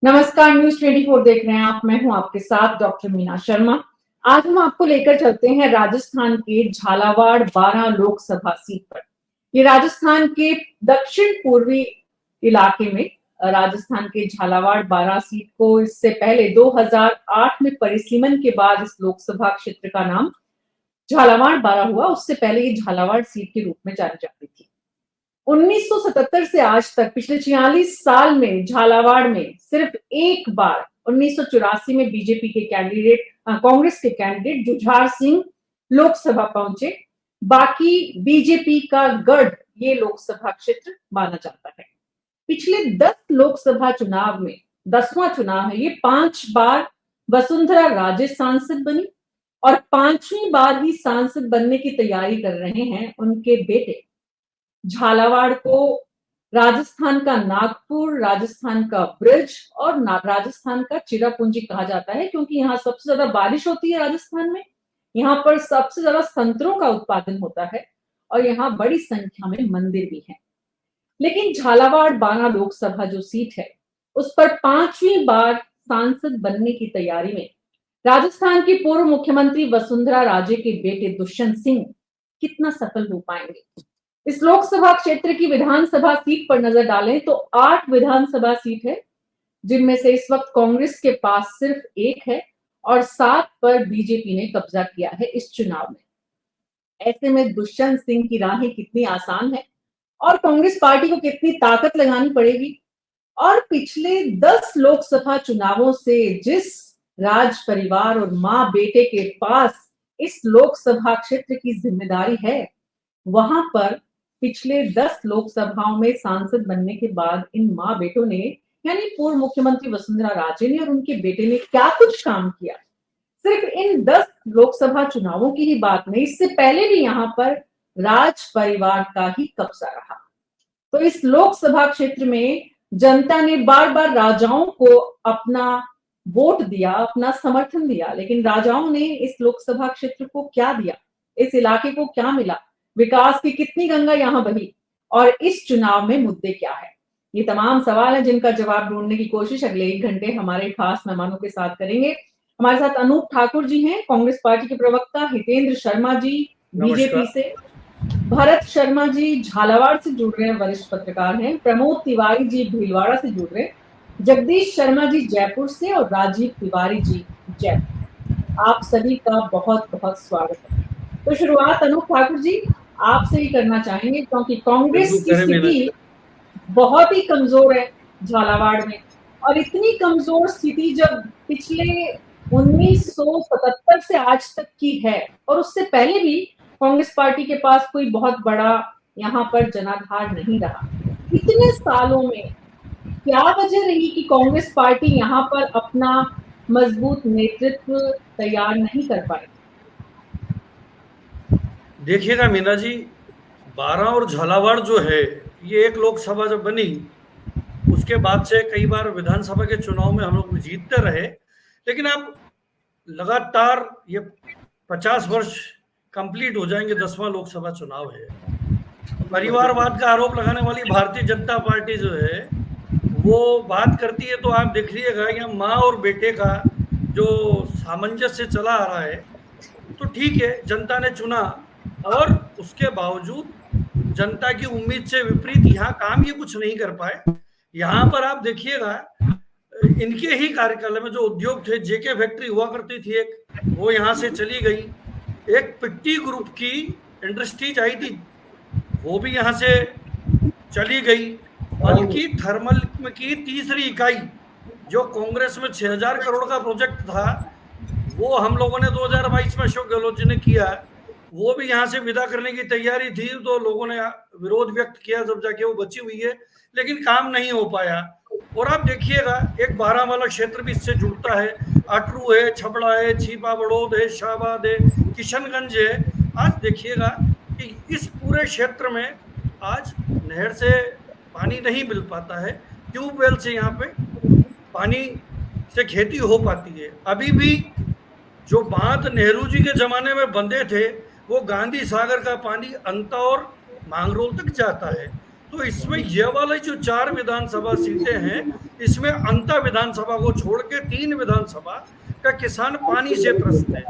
नमस्कार, न्यूज 24 देख रहे हैं आप। मैं हूं आपके साथ डॉक्टर मीना शर्मा। आज हम आपको लेकर चलते हैं राजस्थान के झालावाड़ 12 लोकसभा सीट पर। ये राजस्थान के दक्षिण पूर्वी इलाके में राजस्थान के झालावाड़ 12 सीट को इससे पहले 2008 में परिसीमन के बाद इस लोकसभा क्षेत्र का नाम झालावाड़ 12 हुआ। उससे पहले ये झालावाड़ सीट के रूप में जानी जाती थी। 1977 से आज तक पिछले 46 साल में झालावाड़ में सिर्फ एक बार 1984 में बीजेपी के कैंडिडेट कांग्रेस के कैंडिडेट जुझार सिंह लोकसभा पहुंचे। बाकी बीजेपी का गढ़ ये लोकसभा क्षेत्र माना जाता है। पिछले 10 लोकसभा चुनाव में 10वां चुनाव है ये। 5 बार वसुंधरा राजे सांसद बनी और 5वीं बार ही सांसद बनने की तैयारी कर रहे हैं उनके बेटे। झालावाड़ को राजस्थान का नागपुर, राजस्थान का ब्रज और राजस्थान का चिरापुंजी कहा जाता है, क्योंकि यहाँ सबसे ज्यादा बारिश होती है। राजस्थान में यहाँ पर सबसे ज्यादा संतरों का उत्पादन होता है और यहाँ बड़ी संख्या में मंदिर भी हैं। लेकिन झालावाड़ 12 लोकसभा जो सीट है उस पर 5वीं बार सांसद बनने की तैयारी में राजस्थान की पूर्व मुख्यमंत्री वसुंधरा राजे के बेटे दुष्यंत सिंह कितना सफल हो पाएंगे। इस लोकसभा क्षेत्र की विधानसभा सीट पर नजर डालें तो 8 विधानसभा सीट है, जिनमें से इस वक्त कांग्रेस के पास सिर्फ 1 है और 7 पर बीजेपी ने कब्जा किया है इस चुनाव में। ऐसे में दुष्यंत सिंह की राहें कितनी आसान है और कांग्रेस पार्टी को कितनी ताकत लगानी पड़ेगी। और पिछले 10 लोकसभा चुनावों से जिस राज परिवार और मां बेटे के पास इस लोकसभा क्षेत्र की जिम्मेदारी है, वहां पर पिछले 10 लोकसभाओं में सांसद बनने के बाद इन मां बेटों ने, यानी पूर्व मुख्यमंत्री वसुंधरा राजे ने और उनके बेटे ने क्या कुछ काम किया। सिर्फ इन 10 लोकसभा चुनावों की ही बात नहीं, इससे पहले भी यहाँ पर राज परिवार का ही कब्जा रहा। तो इस लोकसभा क्षेत्र में जनता ने बार बार राजाओं को अपना वोट दिया, अपना समर्थन दिया, लेकिन राजाओं ने इस लोकसभा क्षेत्र को क्या दिया, इस इलाके को क्या मिला, विकास की कितनी गंगा यहाँ बही और इस चुनाव में मुद्दे क्या है। ये तमाम सवाल है जिनका जवाब ढूंढने की कोशिश अगले 1 घंटे हमारे खास मेहमानों के साथ करेंगे। हमारे साथ अनूप ठाकुर जी हैं, कांग्रेस पार्टी के प्रवक्ता, हितेंद्र शर्मा जी बीजेपी से, भरत शर्मा जी झालावाड़ से जुड़ रहे हैं, वरिष्ठ पत्रकार हैं, प्रमोद तिवारी जी भीलवाड़ा से जुड़ रहे हैं, जगदीश शर्मा जी जयपुर से और राजीव तिवारी जी जयपुर। आप सभी का बहुत बहुत स्वागत है। तो शुरुआत अनूप ठाकुर जी आपसे ही करना चाहेंगे, क्योंकि कांग्रेस की स्थिति बहुत ही कमजोर है झालावाड़ में। और इतनी कमजोर स्थिति जब पिछले 1977 से आज तक की है और उससे पहले भी कांग्रेस पार्टी के पास कोई बहुत बड़ा यहाँ पर जनाधार नहीं रहा। इतने सालों में क्या वजह रही कि कांग्रेस पार्टी यहाँ पर अपना मजबूत नेतृत्व तैयार नहीं कर पाई? देखिएगा मीना जी, 12 और झालावाड़ जो है, ये एक लोकसभा जब बनी उसके बाद से कई बार विधानसभा के चुनाव में हम लोग जीतते रहे, लेकिन अब लगातार ये 50 वर्ष कंप्लीट हो जाएंगे, 10वां लोकसभा चुनाव है। परिवारवाद का आरोप लगाने वाली भारतीय जनता पार्टी जो है वो बात करती है, तो आप देख लीजिएगा यहाँ माँ और बेटे का जो सामंजस्य चला आ रहा है, तो ठीक है, जनता ने चुना और उसके बावजूद जनता की उम्मीद से विपरीत यहाँ काम ये कुछ नहीं कर पाए। यहाँ पर आप देखिएगा इनके ही कार्यकाल में जो उद्योग थे, जेके फैक्ट्री हुआ करती थी एक, वो यहाँ से चली गई। एक पिट्टी ग्रुप की इंडस्ट्रीज आई थी, वो भी यहाँ से चली गई। बल्कि थर्मल की तीसरी इकाई जो कांग्रेस में 6000 करोड़ का प्रोजेक्ट था, वो हम लोगों ने 2022 में अशोक गहलोत जी ने किया, वो भी यहाँ से विदा करने की तैयारी थी, तो लोगों ने विरोध व्यक्त किया, जब जाके वो बची हुई है, लेकिन काम नहीं हो पाया। और आप देखिएगा एक 12 वाला क्षेत्र भी इससे जुड़ता है, अटरू है, छपड़ा है, छीपा बड़ौद है, शाहबाद है, किशनगंज है। आज देखिएगा कि इस पूरे क्षेत्र में आज नहर से पानी नहीं मिल पाता है, ट्यूबवेल से यहाँ पे पानी से खेती हो पाती है। अभी भी जो बांध नेहरू जी के जमाने में बंधे थे, वो गांधी सागर का पानी अंता और मांगरोल तक जाता है। तो इसमें ये वाले जो 4 विधानसभा सीटें हैं, इसमें अंतर विधानसभा को छोड़ के 3 विधानसभा का किसान पानी से त्रस्त है।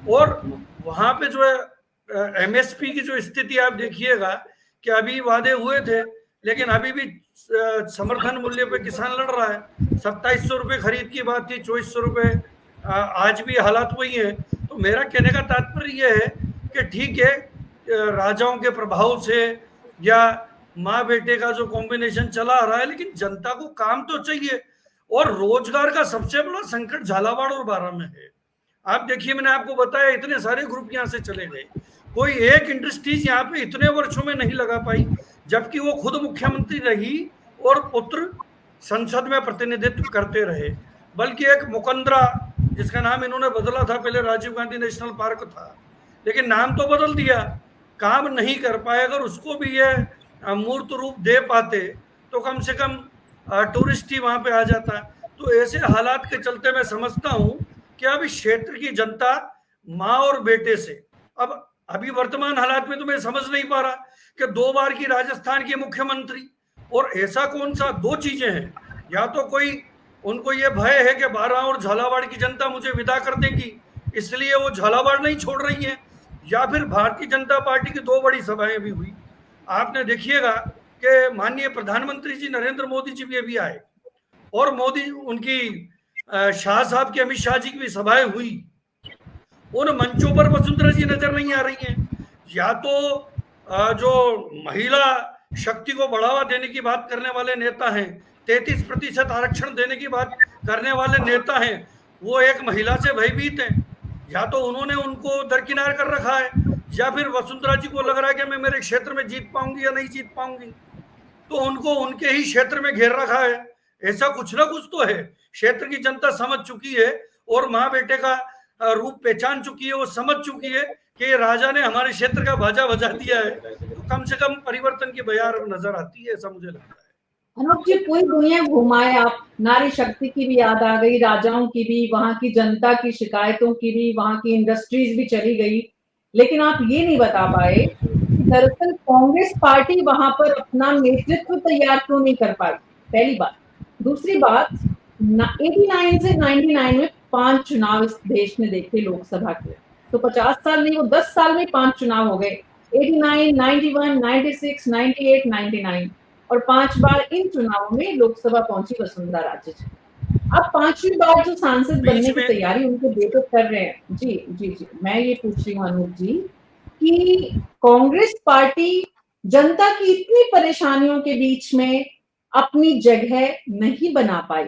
और वहां पे जो है एमएसपी की जो स्थिति आप देखिएगा कि अभी वादे हुए थे, लेकिन अभी भी समर्थन मूल्य पे किसान लड़ रहा है। 2700 रुपये खरीद की बात थी, 2400 रुपये आज भी हालात वही है। तो मेरा कहने का तात्पर्य यह है कि ठीक है, राजाओं के प्रभाव से या माँ बेटे का जो कॉम्बिनेशन चला आ रहा है, लेकिन जनता को काम तो चाहिए। और रोजगार का सबसे बड़ा संकट झालावाड़ और बारां में है। आप देखिए, मैंने आपको बताया इतने सारे ग्रुप यहाँ से चले गए, कोई एक इंडस्ट्रीज यहाँ पे इतने वर्षों में नहीं लगा पाई, जबकि वो खुद मुख्यमंत्री रही और पुत्र संसद में प्रतिनिधित्व करते रहे। बल्कि एक मुकंदरा, जिसका नाम इन्होंने बदला था, पहले राजीव गांधी नेशनल पार्क था, लेकिन नाम तो बदल दिया, काम नहीं कर पाए। अगर उसको भी ये मूर्त रूप दे पाते तो कम से कम टूरिस्ट ही वहां पे आ जाता। तो ऐसे हालात के चलते मैं समझता हूं कि अब इस क्षेत्र की जनता माँ और बेटे से, अब अभी वर्तमान हालात में तो मैं समझ नहीं पा रहा कि 2 बार की राजस्थान की मुख्यमंत्री, और ऐसा कौन सा 2 चीजें हैं, या तो कोई उनको ये भय है कि बारां और झालावाड़ की जनता मुझे विदा कर देगी इसलिए वो झालावाड़ नहीं छोड़ रही है, या फिर भारतीय जनता पार्टी की 2 बड़ी सभाएं भी हुई। आपने देखिएगा कि माननीय प्रधानमंत्री जी नरेंद्र मोदी जी भी अभी आए, और मोदी उनकी शाह साहब की, अमित शाह जी की भी सभाएं हुई। उन मंचों पर वसुंधरा जी नजर नहीं आ रही हैं। या तो जो महिला शक्ति को बढ़ावा देने की बात करने वाले नेता हैं, 33% आरक्षण देने की बात करने वाले नेता हैं, वो एक महिला से भयभीत हैं। या तो उन्होंने उनको दरकिनार कर रखा है, या फिर वसुंधरा जी को लग रहा है कि मैं मेरे क्षेत्र में जीत पाऊंगी या नहीं जीत पाऊंगी, तो उनको उनके ही क्षेत्र में घेर रखा है। ऐसा कुछ ना कुछ तो है। क्षेत्र की जनता समझ चुकी है और माँ बेटे का रूप पहचान चुकी है, वो समझ चुकी है कि राजा ने हमारे क्षेत्र का बाजा बजा दिया है, तो कम से कम परिवर्तन की बयार नजर आती है, ऐसा मुझे लगता है। अनूप जी, पूरी दुनिया घुमाए आप, नारी शक्ति की भी याद आ गई, राजाओं की भी, वहां की जनता की शिकायतों की भी, वहां की इंडस्ट्रीज भी चली गई, लेकिन आप ये नहीं बता पाए कि दरअसल कांग्रेस पार्टी वहां पर अपना नेतृत्व तैयार क्यों नहीं कर पाई, पहली बात। दूसरी बात, 89 से 99 में 5 चुनाव इस देश ने देखे लोकसभा के, तो 50 साल नहीं, वो 10 साल में 5 चुनाव हो गए, 89, 91, 96, 98, 99, और 5 बार इन चुनावों में लोकसभा पहुंची वसुंधरा राजे जी। अब 5वीं बार जो सांसद बनने की तैयारी उनके बेटे कर रहे हैं। जी जी जी, मैं ये पूछ रही हूँ अनूप जी कि कांग्रेस पार्टी जनता की इतनी परेशानियों के बीच में अपनी जगह नहीं बना पाई,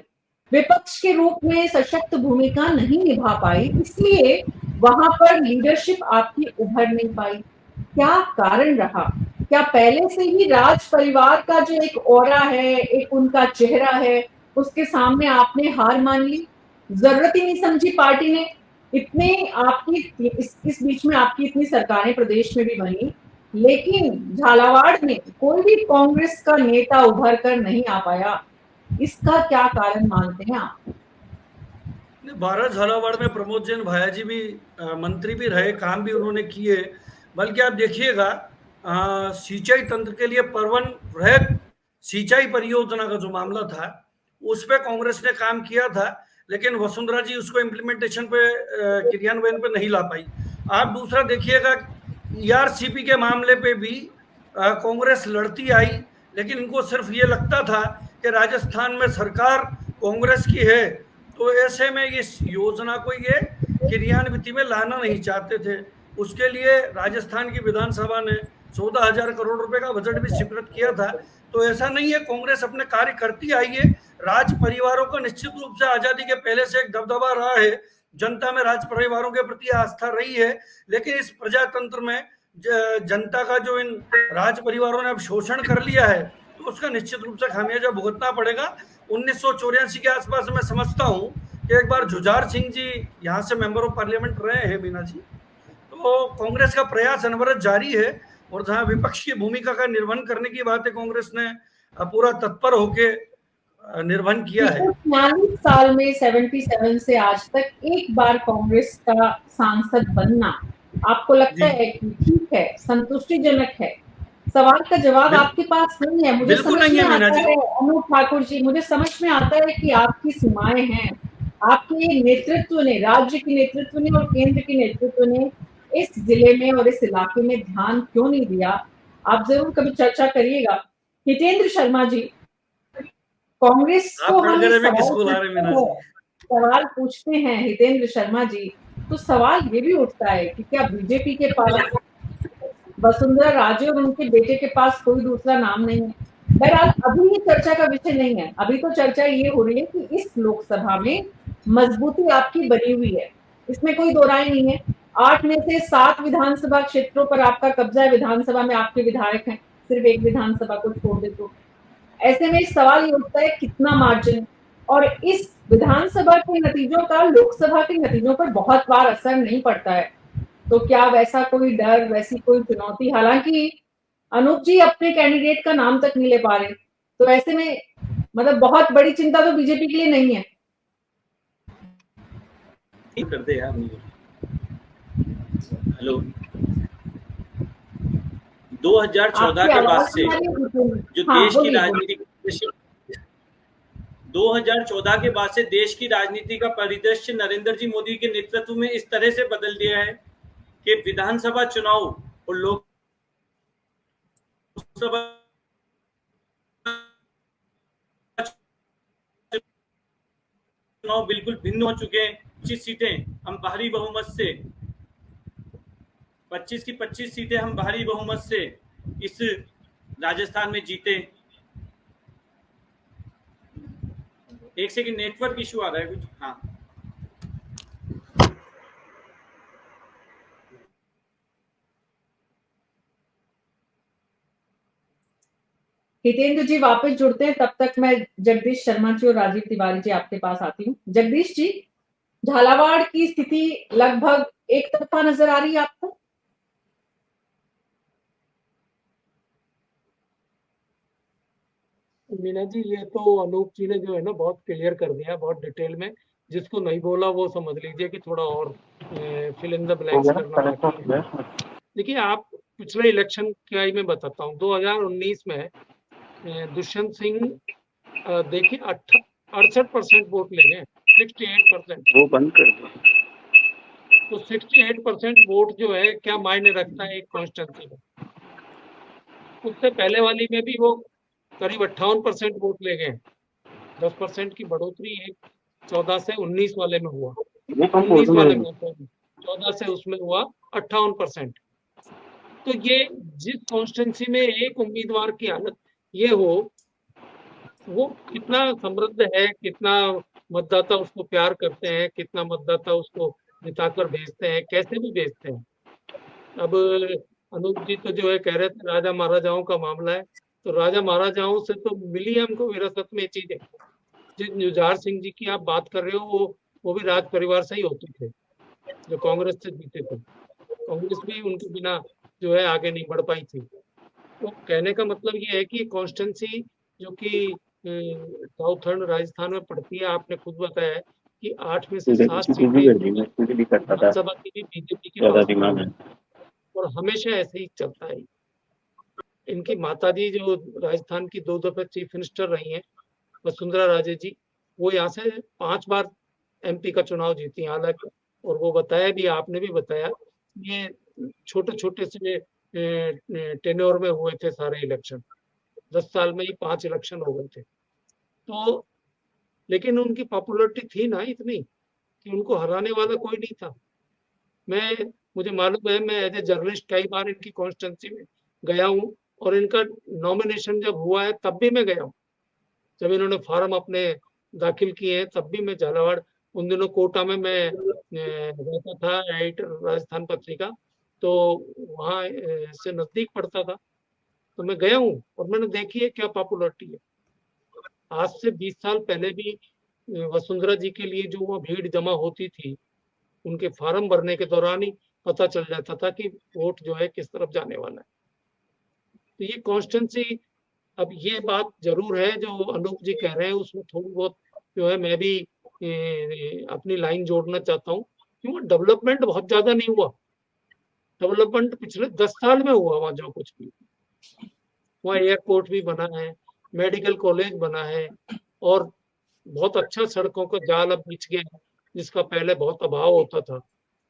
विपक्ष के रूप में सशक्त भूमिका नहीं निभा पाई, इसलिए वहां पर लीडरशिप आपकी उभर नहीं पाई। क्या कारण रहा? क्या पहले से ही राज परिवार का जो एक ऑरा है, एक उनका चेहरा है, उसके सामने आपने हार मान ली, जरूरत ही नहीं समझी पार्टी ने? इतने आपकी इस बीच में आपकी इतनी सरकारें प्रदेश में भी बनी, लेकिन झालावाड़ में कोई भी कांग्रेस का नेता उभर कर नहीं आ पाया, इसका क्या कारण मानते हैं आप? बारां झालावाड़ में प्रमोद जैन भाया जी भी मंत्री भी रहे, काम भी उन्होंने किए। बल्कि आप देखिएगा, सिंचाई तंत्र के लिए परवन वृहद सिंचाई परियोजना का जो मामला था, उस पर कांग्रेस ने काम किया था, लेकिन वसुंधरा जी उसको इम्प्लीमेंटेशन पे, क्रियान्वयन पे नहीं ला पाई। आप दूसरा देखिएगा, ईआरसीपी के मामले पे भी कांग्रेस लड़ती आई, लेकिन इनको सिर्फ ये लगता था कि राजस्थान में सरकार कांग्रेस की है, तो ऐसे में इस योजना को ये क्रियान्विति में लाना नहीं चाहते थे। उसके लिए राजस्थान की विधानसभा ने 14,000 करोड़ रुपए का बजट भी स्वीकृत किया था। तो ऐसा नहीं है, कांग्रेस अपने कार्य करती आई है। राज परिवारों को निश्चित रूप से आजादी के पहले से एक दबदबा रहा है, जनता में राज परिवारों के प्रति आस्था रही है, लेकिन इस प्रजातंत्र में जनता का जो इन राज परिवारों ने अब शोषण कर लिया है, तो उसका निश्चित रूप से खामियाजा भुगतना पड़ेगा। 1984 के आसपास मैं समझता हूँ कि एक बार जुझार सिंह जी यहाँ से मेंबर ऑफ पार्लियामेंट रहे हैं बीना जी, तो कांग्रेस का प्रयास अनवरत जारी है, और जहां विपक्ष की भूमिका का निर्वहन करने की बात है, कांग्रेस ने पूरा तत्पर होके निर्वहन किया है। 40 साल में 77 से आज तक एक बार कांग्रेस का सांसद बनना आपको लगता है कि ठीक है, संतुष्टिजनक है? सवाल का जवाब आपके पास नहीं है। मुझे बिल्कुल समझ नहीं में है मीना आता जी। है अनूप ठाकुर जी, मुझे समझ में आता है कि आपकी सीमाएं हैं, आपके नेतृत्व ने, राज्य के नेतृत्व ने और केंद्र के नेतृत्व ने इस जिले में और इस इलाके में ध्यान क्यों नहीं दिया। आप जरूर कभी चर्चा करिएगा। हितेंद्र शर्मा जी, कांग्रेस आप को हम कड़कड़े इस में किसको ला रहे मीना जी? सवाल पूछते हैं हितेंद्र शर्मा जी, तो सवाल ये भी उठता है कि क्या बीजेपी के पास वसुंधरा राजे और उनके बेटे के पास कोई दूसरा नाम नहीं है। बहरहाल अभी ये चर्चा का विषय नहीं है। अभी तो चर्चा ये हो रही है कि इस लोकसभा में मजबूती आपकी बनी हुई है, इसमें कोई दो राय नहीं है। 8 में से 7 विधानसभा क्षेत्रों पर आपका कब्जा है, विधानसभा में आपके विधायक हैं, सिर्फ एक विधानसभा को छोड़ दे तो। ऐसे में सवाल ये उठता है कितना मार्जिन, और इस विधानसभा के नतीजों का लोकसभा के नतीजों पर बहुत बार असर नहीं पड़ता है। तो क्या वैसा कोई डर, वैसी कोई चुनौती, हालांकि अनूप जी अपने कैंडिडेट का नाम तक नहीं ले पा रहे, तो ऐसे में मतलब बहुत बड़ी चिंता तो बीजेपी के लिए नहीं है। कर दे यार मुझे। हेलो, 2014 आपकी के बाद आवाज से हमारी जो हाँ देश की बोलिए। राजनीति 2014 के बाद से देश की राजनीति का परिदृश्य नरेंद्र जी मोदी के नेतृत्व में इस तरह से बदल दिया है कि विधानसभा चुनाव और लोकसभा चुनाव बिल्कुल भिन्न हो चुके हैं। 25 सीटें हम भारी बहुमत से 25 की 25 सीटें हम भारी बहुमत से इस राजस्थान में जीते। एक सेकंड, नेटवर्क इशू आ रहा है कुछ। हाँ, हितेंद्र जी वापस जुड़ते हैं, तब तक मैं जगदीश शर्मा जी और राजीव तिवारी जी आपके पास आती हूँ। जगदीश जी, झालावाड़ की स्थिति लगभग एक तरफा नजर आ रही है आपको? मीना जी, ये तो अनूप जी ने जो है ना बहुत क्लियर कर दिया, बहुत डिटेल में। जिसको नहीं बोला वो समझ लीजिए कि थोड़ा और फिल इन द ब्लैंक्स करना बाकी है। देखिए, आप पिछले इलेक्शन क्या ही मैं बताता हूँ। 2019 में दुष्यंत सिंह देखिए 68% वोट ले गए, 68%। वो बंद कर दो। तो 68% वोट जो है क्या मायने रखता है एक कॉन्स्टिट्यूंसी में। उससे पहले वाली में भी वो करीब 58% वोट ले गए। 10% की बढ़ोतरी एक 14 से 19 वाले में हुआ, 19 वाले में 14 से उसमें हुआ 58%। तो ये जिस कॉन्स्टिट्यूंसी में एक उम्मीदवार की हालत ये हो, वो कितना समृद्ध है, कितना मतदाता उसको प्यार करते हैं, कितना मतदाता उसको जिताकर भेजते हैं, कैसे भी भेजते हैं। अब अनूप जी तो जो है कह रहे थे राजा महाराजाओं का मामला है, तो राजा महाराजाओं से तो मिली हमको विरासत में चीजें। जिस जुझार सिंह जी की आप बात कर रहे हो, वो भी राज परिवार से ही होते थे, जो कांग्रेस से जीते थे। कांग्रेस भी उनके बिना जो है आगे नहीं बढ़ पाई थी। तो कहने का मतलब ये है कि कॉन्स्टेंसी जो कि साउथर्न राजस्थान में पड़ती है, आपने खुद बताया है कि 8 में से 7 सीटें विधानसभा की भी बीजेपी के पास है, और हमेशा ऐसे ही चलता है। इनकी माताजी जो राजस्थान की 2 दफे चीफ मिनिस्टर रही हैं, वसुंधरा राजे जी, वो यहाँ से 5 बार एमपी का चुनाव जीती हैं हालांकि। और वो बताया भी, आपने भी बताया, ये छोटे छोटे से टेन्योर में हुए थे सारे इलेक्शन। 10 साल में ही 5 इलेक्शन हो गए थे। तो लेकिन उनकी पॉपुलरिटी थी ना इतनी कि उनको हराने वाला कोई नहीं था। मुझे मालूम है, मैं एज ए जर्नलिस्ट कई बार इनकी कॉन्स्टिट्यूंसी में गया हूँ, और इनका नॉमिनेशन जब हुआ है तब भी मैं गया हूँ। जब इन्होंने फॉर्म अपने दाखिल किए हैं तब भी मैं झालावाड़, उन दिनों कोटा में मैं रहता था, एडिटर राजस्थान पत्रिका, तो वहाँ से नजदीक पड़ता था। तो मैं गया हूँ और मैंने देखी है क्या पॉपुलरिटी है। आज से 20 साल पहले भी वसुंधरा जी के लिए जो वहाँ भीड़ जमा होती थी, उनके फार्म भरने के दौरान ही पता चल जाता था कि वोट जो है किस तरफ जाने वाला है। तो ये कॉन्स्टेंसी, अब ये बात जरूर है जो अनूप जी कह रहे हैं, उसमें थोड़ी बहुत जो है मैं भी अपनी लाइन जोड़ना चाहता हूँ। क्यों डेवलपमेंट बहुत ज्यादा नहीं हुआ। डेवलपमेंट पिछले 10 साल में हुआ वहां जो कुछ भी। वहाँ एयरपोर्ट भी बना है, मेडिकल कॉलेज बना है और बहुत अच्छा सड़कों का जाल अब बिछ गया है, जिसका पहले बहुत अभाव होता था।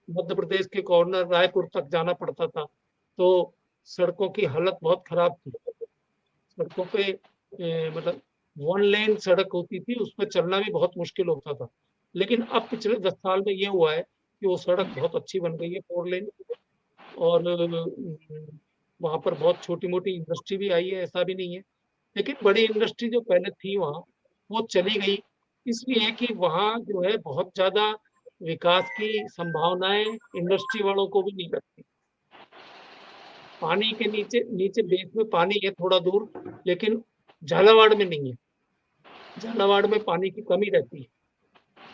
मध्य प्रदेश के कॉर्नर रायपुर तक जाना पड़ता था, तो सड़कों की हालत बहुत खराब थी। सड़कों पे मतलब 1 लेन सड़क होती थी, उस पे चलना भी बहुत मुश्किल होता था। लेकिन अब पिछले 10 साल में ये हुआ है कि वो सड़क बहुत अच्छी बन गई है 4 लेन और वहाँ पर बहुत छोटी-मोटी इंडस्ट्री भी आई है, ऐसा भी नहीं है। लेकिन बड़ी इंडस्ट्री जो पहले थी वहाँ, वो चली गई इसलिए कि वहाँ जो है बहुत ज़्यादा विकास की संभावनाएँ इंडस्ट्री वालों को भी नहीं लगती। पानी के नीचे नीचे बेस में पानी है थोड़ा दूर, लेकिन झालावाड़ में नहीं है। झालावाड़ में पानी की कमी रहती है,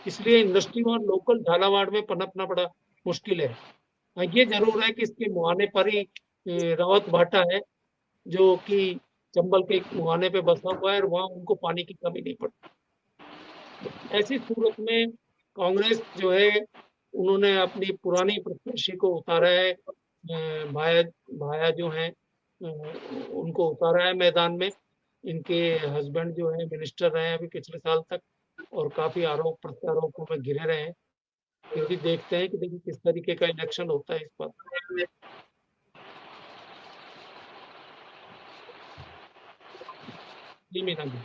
इसलिए इंडस्ट्री और लोकल झालावाड़ में पनपना बड़ा मुश्किल है। हाँ, ये ज़रूर है कि इसके मुहाने पर ही रावत भाटा है, जो कि चंबल के एक मुहाने पे बसा हुआ है और वहाँ उनको पानी की कमी नहीं पड़ती। ऐसी सूरत में कांग्रेस जो है, उन्होंने अपनी पुरानी प्रत्याशी को उतारा है, भाया भाया जो हैं उनको उतारा है मैदान में। इनके हस्बैंड जो है मिनिस्टर रहे हैं अभी पिछले साल तक और काफ़ी आरोप प्रत्यारोपों में घिरे रहे हैं। फिर भी देखते हैं कि देखिए किस तरीके का इलेक्शन होता है इस बार। जी मीना जी।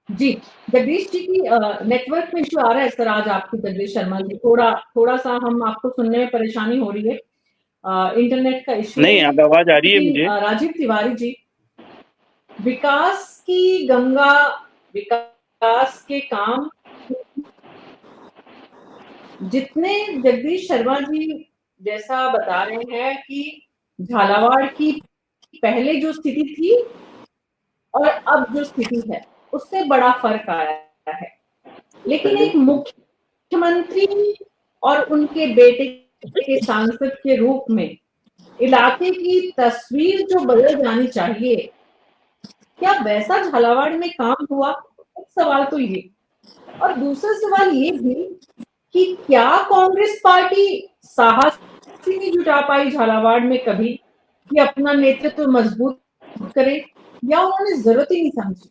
जी, जगदीश जी की नेटवर्क में इश्यू आ रहा है सर आज आपकी, जगदीश शर्मा जी, थोड़ा सा हम आपको सुनने में परेशानी हो रही है, इंटरनेट का इश्यू नहीं, अब आवाज आ रही है मुझे। राजीव तिवारी जी, विकास की गंगा, विकास के काम जितने जगदीश शर्मा जी जैसा बता रहे हैं कि झालावाड़ की पहले जो स्थिति थी और अब जो स्थिति है उससे बड़ा फर्क आया है, लेकिन एक मुख्यमंत्री और उनके बेटे के सांसद के रूप में इलाके की तस्वीर जो बदल जानी चाहिए, क्या वैसा झालावाड़ में काम हुआ? एक सवाल तो ये, और दूसरा सवाल ये भी कि क्या कांग्रेस पार्टी साहस ही नहीं जुटा पाई झालावाड़ में कभी कि अपना नेतृत्व मजबूत करे, या उन्होंने जरूरत ही नहीं समझी?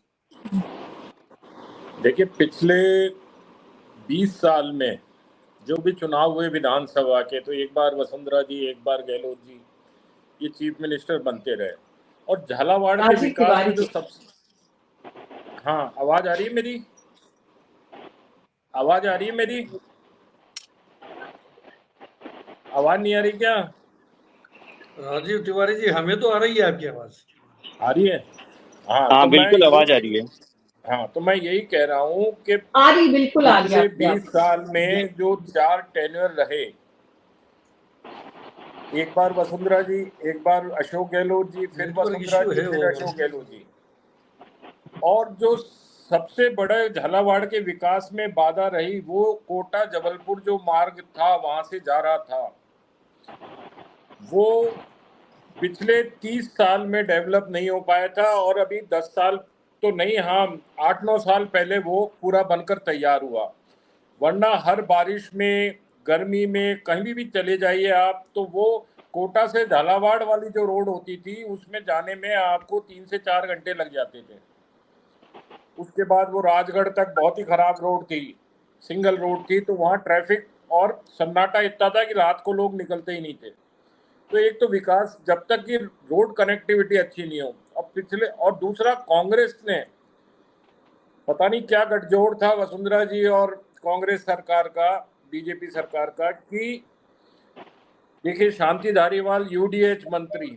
देखिए, पिछले 20 साल में जो भी चुनाव हुए विधानसभा के, तो एक बार वसुंधरा जी, एक बार गहलोत जी ये चीफ मिनिस्टर बनते रहे और झालावाड़ के विकास में जो हाँ, आवाज आ रही है मेरी? आवाज आ रही है मेरी? आवाज नहीं आ रही क्या? राजीव तिवारी जी, हमें तो आ रही है आपकी आवाज। आ रही है? हाँ, हाँ, तो बिल्कुल आवाज आ रही है। हाँ, तो मैं यही कह रहा हूँ कि आ रही, बिल्कुल आ रही है। 20 साल में जो 4 टेन्योर रहे, एक बार वसुंधरा जी, एक बार अशोक गहलोत जी, फिर वसुंधरा जी, फिर अशोक गहलोत जी, और जो सबसे बड़े झालावाड़ के विकास में बाधा रही वो कोटा जबलपुर जो मार्ग था वहां से जा रहा था, वो पिछले 30 साल में डेवलप नहीं हो पाया था और अभी 10 साल तो नहीं, हाँ 8-9 साल पहले वो पूरा बनकर तैयार हुआ। वरना हर बारिश में, गर्मी में, कहीं भी चले जाइए आप, तो वो कोटा से झालावाड़ वाली जो रोड होती थी उसमें जाने में आपको 3 से 4 घंटे लग जाते थे। उसके बाद वो राजगढ़ तक बहुत ही खराब रोड थी, सिंगल रोड थी, तो वहाँ ट्रैफिक और सन्नाटा इतना था कि रात को लोग निकलते ही नहीं थे। तो एक तो विकास, जब तक कि रोड कनेक्टिविटी अच्छी नहीं हो, और दूसरा कांग्रेस ने पता नहीं क्या गठजोड़ था वसुंधरा जी और कांग्रेस सरकार का, बीजेपी सरकार का, कि देखिए शांति धारीवाल यूडीएच मंत्री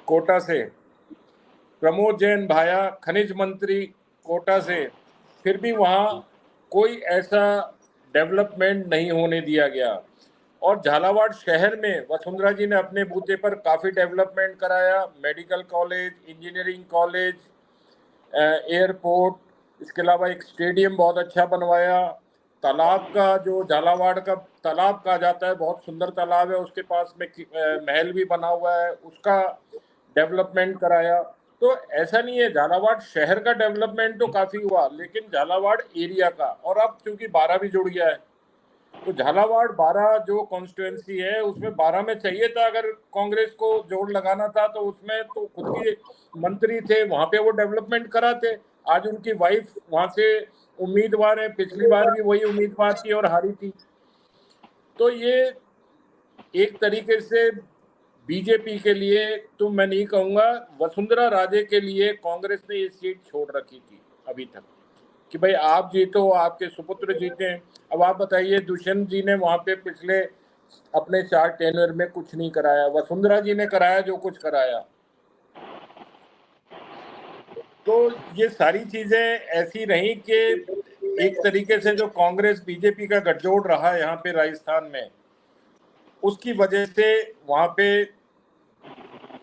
कोटा से, प्रमोद जैन भाया खनिज मंत्री कोटा से, फिर भी वहाँ कोई ऐसा डेवलपमेंट नहीं होने दिया गया। और झालावाड़ शहर में वसुंधरा जी ने अपने बूते पर काफ़ी डेवलपमेंट कराया, medical college, engineering college, airport, इसके अलावा एक स्टेडियम बहुत अच्छा बनवाया। तालाब का, जो झालावाड़ का तालाब कहा जाता है, बहुत सुंदर तालाब है, उसके पास में महल भी बना हुआ है, उसका डेवलपमेंट कराया। तो ऐसा नहीं है, झालावाड़ शहर का डेवलपमेंट तो काफ़ी हुआ, लेकिन झालावाड़ एरिया का, और अब क्योंकि 12 भी जुड़ गया है तो झालावाड़ 12 जो कॉन्स्टिट्यूएंसी है उसमें 12 में चाहिए था, अगर कांग्रेस को जोड़ लगाना था तो उसमें तो खुद के मंत्री थे, वहां पे वो डेवलपमेंट कराते। आज उनकी वाइफ वहां से उम्मीदवार है, पिछली बार भी वही उम्मीदवार थी और हारी थी। तो ये एक तरीके से बीजेपी के लिए, तो मैं नहीं कहूंगा, वसुंधरा राजे के लिए कांग्रेस ने ये सीट छोड़ रखी थी अभी तक कि भाई आप जीतो, आपके सुपुत्र जीते। अब आप बताइए, दुष्यंत जी ने वहां पे पिछले अपने 4 टेन्योर में कुछ नहीं कराया, वसुंधरा जी ने कराया जो कुछ कराया। तो ये सारी चीजें ऐसी रही कि एक तरीके से जो कांग्रेस बीजेपी का गठजोड़ रहा है यहाँ पे राजस्थान में, उसकी वजह से वहां पे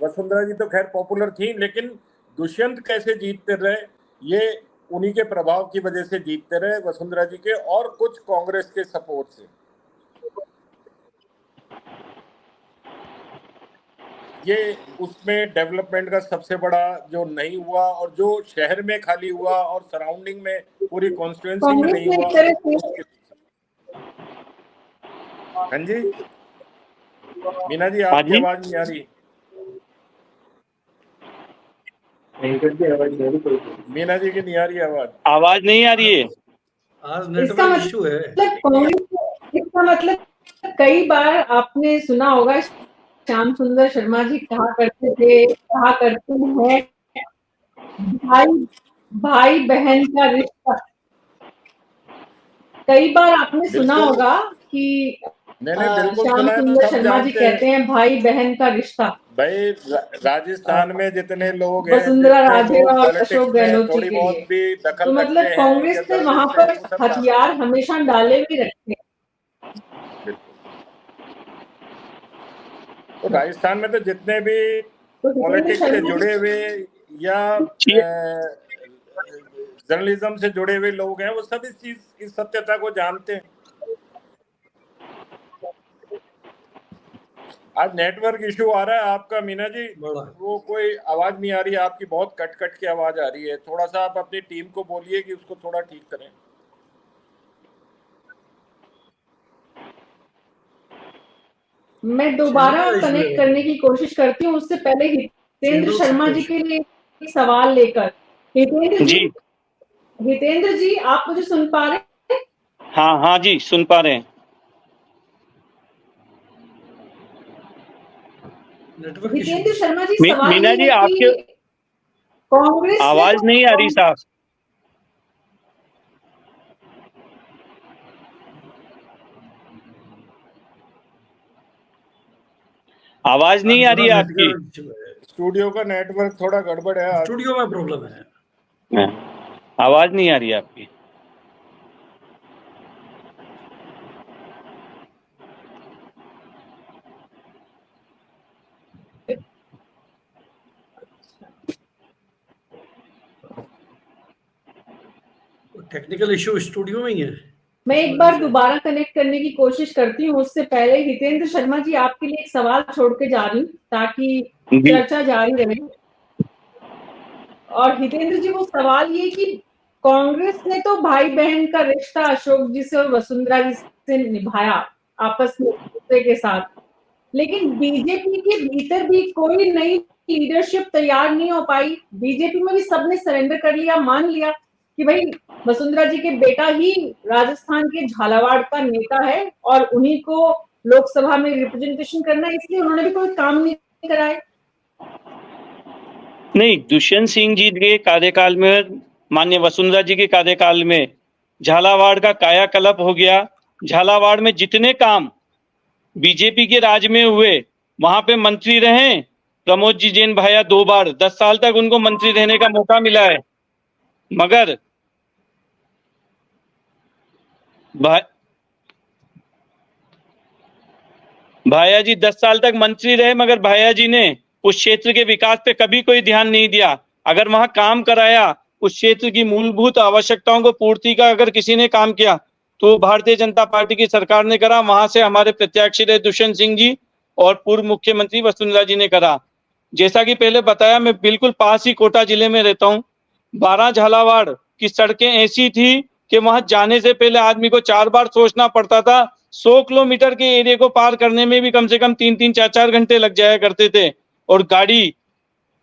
वसुंधरा जी तो खैर पॉपुलर थी, लेकिन दुष्यंत कैसे जीतते रहे, ये उन्हीं के प्रभाव की वजह से जीतते रहे, वसुंधरा जी के और कुछ कांग्रेस के सपोर्ट से। ये उसमें डेवलपमेंट का सबसे बड़ा जो नहीं हुआ, और जो शहर में खाली हुआ और सराउंडिंग में पूरी कॉन्स्टिट्यूएंसी में नहीं हुआ उसके। हाँ जी मीना जी, आपकी आवाज नहीं आ रही। मीना जी की नहीं आ रही आवाज नहीं आ रही है। आज नेटवर्क इशू है। इसका मतलब कई बार आपने सुना होगा श्याम सुंदर शर्मा जी कहा करते हैं भाई बहन का रिश्ता। कई बार आपने सुना होगा कि श्याम सुंदर शर्मा जी कहते हैं भाई बहन का रिश्ता। भाई राजस्थान में जितने लोग हैं, वसुंधरा राजे और अशोक गहलोत जी के बहुत भी दखल तो मतलब कांग्रेस ने वहां पर हथियार हमेशा डाले भी रखे। तो राजस्थान में तो जितने भी पॉलिटिक्स से जुड़े हुए या जर्नलिज्म से जुड़े हुए लोग हैं, वो सब इस सत्यता को जानते हैं। आज नेटवर्क इशू आ रहा है आपका मीना जी, वो कोई आवाज नहीं आ रही है आपकी, बहुत कट कट की आवाज आ रही है। थोड़ा सा आप अपनी टीम को बोलिए कि उसको थोड़ा ठीक करें। मैं दोबारा कनेक्ट करने की कोशिश करती हूँ, उससे पहले हितेंद्र शर्मा जी के लिए एक सवाल लेकर। हितेंद्र जी आप मुझे सुन पा रहे हैं? हाँ जी सुन पा रहे हैं। हितेंद्र शर्मा जी सवाल मीना जी आपके कांग्रेस आवाज नहीं आ रही साहब, आवाज नहीं आ रही है आपकी। स्टूडियो का नेटवर्क थोड़ा गड़बड़ है, स्टूडियो में प्रॉब्लम है, आवाज नहीं आ रही है आपकी। टेक्निकल इशू स्टूडियो में ही है। मैं एक बार दोबारा कनेक्ट करने की कोशिश करती हूँ, उससे पहले हितेंद्र शर्मा जी आपके लिए एक सवाल छोड़ के जा रही हूँ ताकि चर्चा जारी रहे। और हितेंद्र जी वो सवाल ये कि कांग्रेस ने तो भाई बहन का रिश्ता अशोक जी से और वसुंधरा जी से निभाया आपस में एक दूसरे के साथ, लेकिन बीजेपी के भीतर भी कोई नई लीडरशिप तैयार नहीं हो पाई। बीजेपी में भी सबने सरेंडर कर लिया, मान लिया कि भाई वसुंधरा जी के बेटा ही राजस्थान के झालावाड़ का नेता है और उन्हीं को लोकसभा में रिप्रेजेंटेशन करना है, इसलिए उन्होंने भी कोई काम नहीं कराए। नहीं, दुष्यंत सिंह जी के कार्यकाल में, माननीय वसुंधरा जी के कार्यकाल में झालावाड़ का कायाकल्प हो गया। झालावाड़ में जितने काम बीजेपी के राज में हुए, वहां पे मंत्री रहे प्रमोद जी जैन भाया 2 बार, 10 साल तक उनको मंत्री रहने का मौका मिला है। मगर भाया जी 10 साल तक मंत्री रहे, मगर भाया जी ने उस क्षेत्र के विकास पे कभी कोई ध्यान नहीं दिया। अगर वहां काम कराया, उस क्षेत्र की मूलभूत आवश्यकताओं को पूर्ति का अगर किसी ने काम किया तो भारतीय जनता पार्टी की सरकार ने करा। वहां से हमारे प्रत्याशी रहे दुष्यंत सिंह जी और पूर्व मुख्यमंत्री वसुंधरा जी ने करा। जैसा कि पहले बताया, मैं बिल्कुल पास ही कोटा जिले में रहता हूँ। 12 झालावाड़ की सड़कें ऐसी थी कि वहां जाने से पहले आदमी को 4 बार सोचना पड़ता था 100 किलोमीटर के एरिया को पार करने में भी कम से कम 3-3, 4-4 घंटे लग जाया करते थे और गाड़ी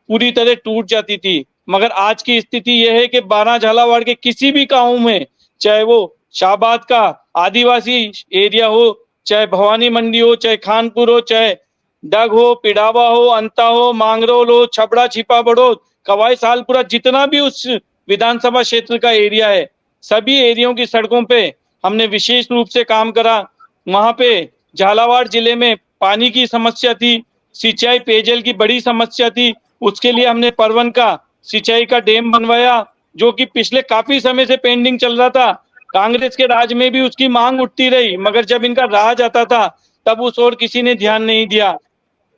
पूरी तरह टूट जाती थी। मगर आज की स्थिति यह है कि 12 झालावाड़ के किसी भी गांव में, चाहे वो शाहबाद का आदिवासी एरिया हो, चाहे भवानी मंडी हो, चाहे खानपुर हो, चाहे डग हो, पिड़ावा हो, अंता हो, मांगरोल हो, छबड़ा, छिपा बड़ौद, कवाई सालपुरा, जितना भी उस विधानसभा क्षेत्र का एरिया है, सभी एरियो की सड़कों पे हमने विशेष रूप से काम करा। वहां पे झालावाड़ जिले में पानी की समस्या थी, सिंचाई पेयजल की बड़ी समस्या थी। उसके लिए हमने परवन का सिंचाई का डैम बनवाया, जो कि पिछले काफी समय से पेंडिंग चल रहा था। कांग्रेस के राज में भी उसकी मांग उठती रही, मगर जब इनका राज आता था तब उस ओर किसी ने ध्यान नहीं दिया।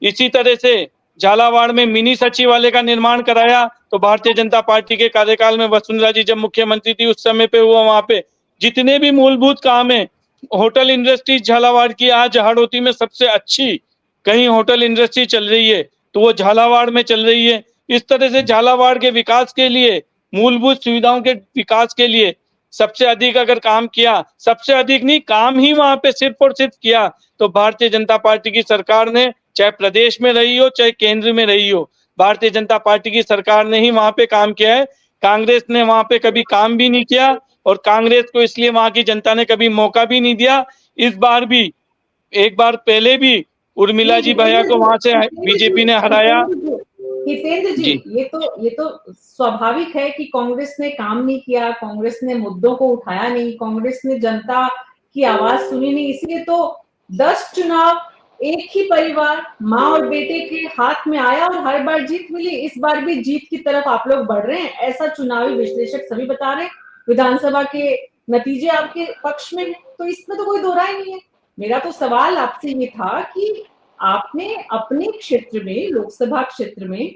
इसी तरह से झालावाड़ में मिनी सचिवालय का निर्माण कराया, तो भारतीय जनता पार्टी के कार्यकाल में वसुंधरा जी जब मुख्यमंत्री थी उस समय पे हुआ। वहां पे जितने भी मूलभूत काम है, होटल इंडस्ट्री झालावाड़ की आज हाड़ौती में सबसे अच्छी कहीं होटल इंडस्ट्री चल रही है तो वो झालावाड़ में चल रही है। इस तरह से झालावाड़ के विकास के लिए, मूलभूत सुविधाओं के विकास के लिए सबसे अधिक अगर काम किया, सबसे अधिक नहीं, काम ही वहां पे सिर्फ और सिर्फ किया तो भारतीय जनता पार्टी की सरकार ने, चाहे प्रदेश में रही हो चाहे केंद्र में रही हो, भारतीय जनता पार्टी की सरकार ने ही वहां पे काम किया है। कांग्रेस ने वहां पे कभी काम भी नहीं किया और कांग्रेस को इसलिए वहां की जनता ने कभी मौका भी नहीं दिया। इस बार भी, एक बार पहले भी उर्मिला जी भैया को वहां से बीजेपी ने हराया। हितेंद्र जी, ये तो स्वाभाविक है कि कांग्रेस ने काम नहीं किया, कांग्रेस ने मुद्दों को उठाया नहीं, कांग्रेस ने जनता की आवाज सुनी नहीं, इसलिए तो 10 चुनाव एक ही परिवार माँ और बेटे के हाथ में आया और हर बार जीत मिली। इस बार भी जीत की तरफ आप लोग बढ़ रहे हैं, ऐसा चुनावी विश्लेषक सभी बता रहे हैं। विधानसभा के नतीजे आपके पक्ष में है, तो इसमें तो कोई दो राय नहीं है। मेरा तो सवाल आपसे ये था कि आपने अपने क्षेत्र में, लोकसभा क्षेत्र में,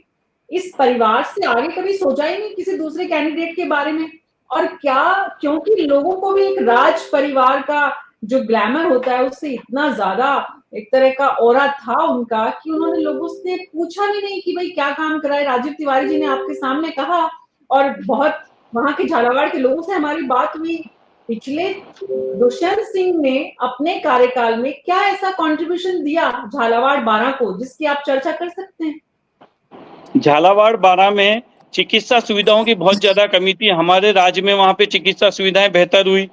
इस परिवार से आगे कभी सोचा ही नहीं किसी दूसरे कैंडिडेट के बारे में? और क्या, क्योंकि लोगों को भी एक राज परिवार का जो ग्लैमर होता है उससे इतना ज्यादा एक तरह का ऑरा था उनका कि उन्होंने लोगों से पूछा भी नहीं कि भाई क्या काम करा है। राजीव तिवारी जी ने आपके सामने कहा और बहुत वहां के झालावाड़ के लोगों से हमारी बात हुई। पिछले दुष्यंत सिंह ने अपने कार्यकाल में क्या ऐसा कंट्रीब्यूशन दिया झालावाड़ 12 को जिसकी आप चर्चा कर सकते हैं? झालावाड़ 12 में चिकित्सा सुविधाओं की बहुत ज्यादा कमी थी। हमारे राज्य में वहां पे चिकित्सा सुविधाएं बेहतर हुई।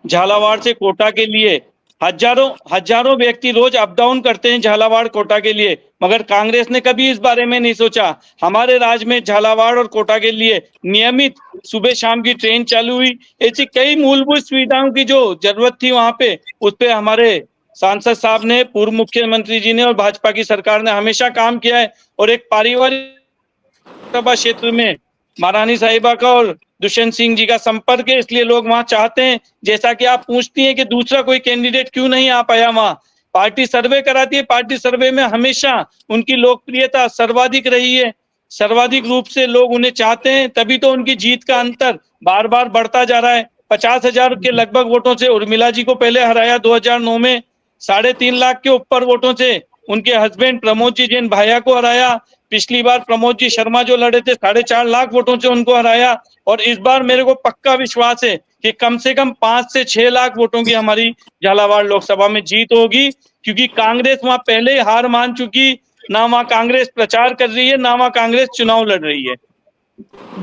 झालावाड़ से कोटा के लिए हजारों व्यक्ति रोज अप डाउन करते हैं झालावाड़ कोटा के लिए, मगर कांग्रेस ने कभी इस बारे में नहीं सोचा। हमारे राज्य में झालावाड़ और कोटा के लिए नियमित सुबह शाम की ट्रेन चालू हुई। ऐसी कई मूलभूत सुविधाओं की जो जरूरत थी वहां पे, उस पे हमारे सांसद साहब ने, पूर्व मुख्यमंत्री जी ने और भाजपा की सरकार ने हमेशा काम किया है। और एक पारिवारिक सभा क्षेत्र में महारानी साहिबा का और दुष्यंत सिंह जी का संपर्क है, इसलिए लोग वहां चाहते हैं। जैसा कि आप पूछती हैं कि दूसरा कोई कैंडिडेट क्यों नहीं आ पाया, वहां पार्टी सर्वे कराती है, पार्टी सर्वे में हमेशा उनकी लोकप्रियता सर्वाधिक रही है। सर्वाधिक रूप से लोग उन्हें चाहते हैं, तभी तो उनकी जीत का अंतर बार बार बढ़ता जा रहा है। 50,000 के लगभग वोटों से उर्मिला जी को पहले हराया 2009 में, 3.5 लाख के ऊपर वोटों से उनके हस्बैंड प्रमोद जी जैन भाया को हराया। पिछली बार प्रमोद जी शर्मा जो लड़े थे 4.5 लाख वोटों से उनको हराया। और इस बार मेरे को पक्का विश्वास है कि कम से कम 5 से 6 लाख वोटों की हमारी झालावाड़ लोकसभा में जीत होगी, क्योंकि कांग्रेस वहां पहले ही हार मान चुकी, ना वहां कांग्रेस प्रचार कर रही है, ना वहां कांग्रेस चुनाव लड़ रही है।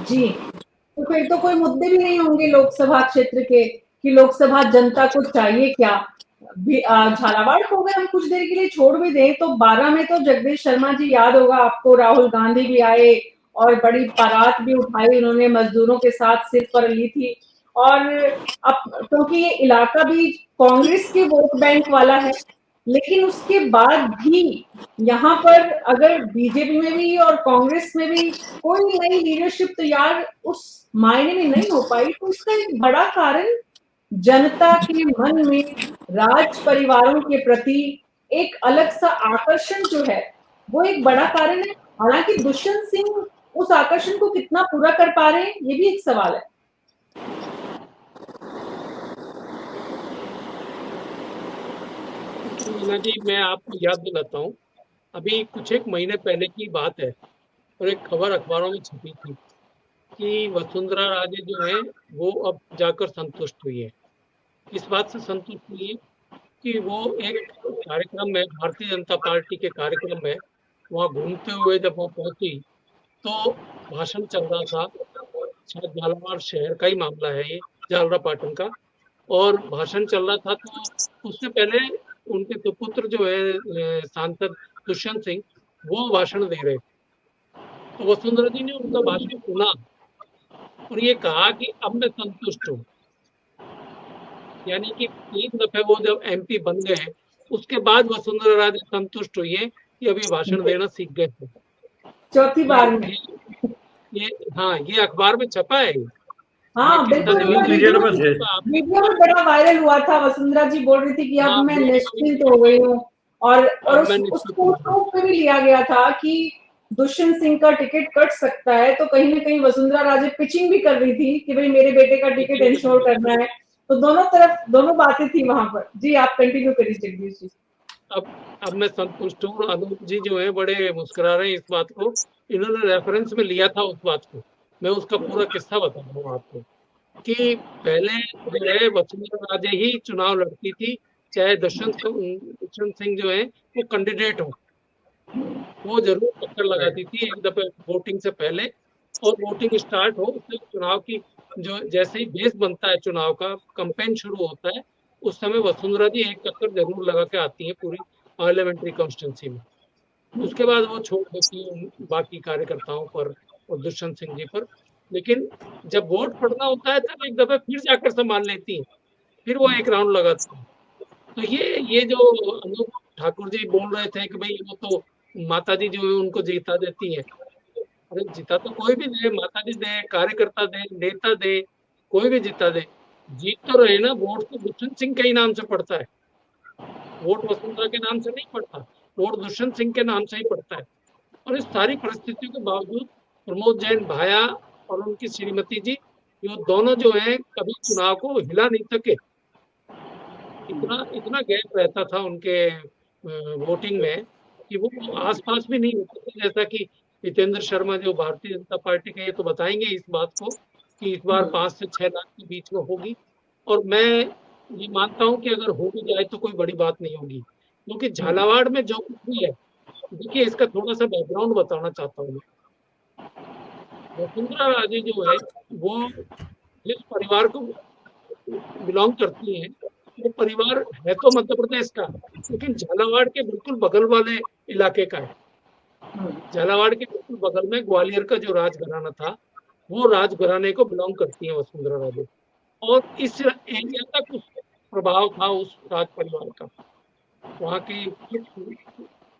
जी, तो फिर तो कोई मुद्दे भी नहीं होंगे लोकसभा क्षेत्र के कि लोकसभा जनता को चाहिए क्या। झालावाड़ को अगर हम कुछ देर के लिए छोड़ भी दें तो 12 में तो जगदीश शर्मा जी, याद होगा आपको, राहुल गांधी भी आए और बड़ी बारात भी उठाई उन्होंने, मजदूरों के साथ सिर पर ली थी। और अब क्योंकि ये इलाका भी कांग्रेस के वोट बैंक वाला है, लेकिन उसके बाद भी यहाँ पर अगर बीजेपी में भी और कांग्रेस में भी कोई नई लीडरशिप तैयार उस मायने में नहीं हो पाई, तो इसका एक बड़ा कारण जनता के मन में राज परिवारों के प्रति एक अलग सा आकर्षण जो है वो एक बड़ा कारण है। हालांकि दुष्यंत सिंह उस आकर्षण को कितना पूरा कर पा रहे हैं ये भी एक सवाल है। मीना जी, मैं आपको याद दिलाता हूँ, अभी कुछ एक महीने पहले की बात है और एक खबर अखबारों में छपी थी कि वसुंधरा राजे जो है वो अब जाकर संतुष्ट हुई है। इस बात से संतुष्ट हुई है कि वो एक कार्यक्रम में, भारतीय जनता पार्टी के कार्यक्रम में वहाँ घूमते हुए जब वो पहुंची तो भाषण चल रहा था। शायद झालावाड़ शहर का ही मामला है ये, झालरापाटन का। और भाषण चल रहा था तो उससे पहले उनके सुपुत्र जो है सांसद दुष्यंत सिंह, वो भाषण दे रहे थे। तो वसुंधरा जी ने उनका भाषण सुना और ये कहा कि अब मैं संतुष्ट हूँ। यानी कि 3 दफे वो जब MP बन गए उसके बाद वसुंधरा राजे संतुष्ट हुई है कि अभी भाषण देना सीख गए थे। चौथी बार में। ये हाँ, ये अखबार में छपा है। हाँ बिल्कुल, न्यूज़ पीरियड में थे। वीडियो में बड़ा वायरल हुआ था। वसुंधरा जी बोल रही थी कि अब हाँ, मैं वीडियो निश्चिंत हो गई हूँ। और मैं उसको प्रूफ पे भी लिया गया था कि दुष्यंत सिंह का टिकट कट सकता है। तो कहीं ना कहीं वसुंधरा राजे पिचिंग भी कर रही थी कि भाई मेरे बेटे का टिकट इंश्योर करना है। तो दोनों तरफ दोनों बातें थी वहां पर। जी आप कंटिन्यू करिए जगदीश जी। अब मैं संतुष्ट हूँ। अनूप जी जो है बड़े मुस्कुरा रहे हैं इस बात को। इन्होंने रेफरेंस में लिया था उस बात को। मैं उसका पूरा किस्सा बता रहा हूँ आपको कि पहले जो है वसुंधरा राजे ही चुनाव लड़ती थी, चाहे दुष्यंत सिंह जो है वो कैंडिडेट हो। वो जरूर चक्कर लगाती थी एक दफे वोटिंग से पहले। और वोटिंग स्टार्ट हो उससे चुनाव की जो जैसे ही बेस बनता है, चुनाव का कैंपेन शुरू होता है, उस समय वसुंधरा जी एक चक्कर जरूर लगा के आती है पूरी पार्लियामेंट्री कॉन्स्टिट्यूंसी में। उसके बाद वो छोड़ देती है बाकी कार्यकर्ताओं पर और दुष्यंत सिंह जी पर। लेकिन जब वोट पड़ना होता है तब एक दफे फिर जाकर संभाल लेती है, फिर वो एक राउंड लगाती है। तो ये जो अनूप ठाकुर जी बोल रहे थे कि भाई वो तो माता जी जो है उनको जीता देती है। अरे जीता तो कोई भी दे, माता जी दे, कार्यकर्ता दे, नेता दे, कोई भी जीता दे, जीत तो रहे ना। वोट तो दुष्यंत सिंह के ही नाम से पड़ता है। वोट वसुंधरा के नाम से नहीं पड़ता, वोट दुष्यंत सिंह के नाम से ही पड़ता है। और इस सारी परिस्थितियों के बावजूद प्रमोद जैन भाया और उनकी श्रीमती जी, ये दोनों जो है कभी चुनाव को हिला नहीं सके। इतना इतना गैप रहता था उनके वोटिंग में कि वो आसपास भी नहीं होते थे। जैसा कि हितेंद्र शर्मा जो भारतीय जनता पार्टी के, ये तो बताएंगे इस बात को कि इस बार 5 से 6 लाख के बीच में होगी। और मैं ये मानता हूं कि अगर हो भी जाए तो कोई बड़ी बात नहीं होगी, क्योंकि झालावाड़ में जो कुछ भी है, देखिए इसका थोड़ा सा बैकग्राउंड बताना चाहता हूँ मैं। वसुंधरा राजे जो है वो जिस परिवार को बिलोंग करती हैं, वो परिवार है तो मध्य प्रदेश का, लेकिन झालावाड़ के बिल्कुल बगल वाले इलाके का है। झालावाड़ के बिल्कुल बगल में ग्वालियर का जो राजघराना था, वो राजघराने को बिलोंग करती है वसुंधरा राजे। और इस एरिया तक उस प्रभाव था उस राज परिवार का। वहाँ की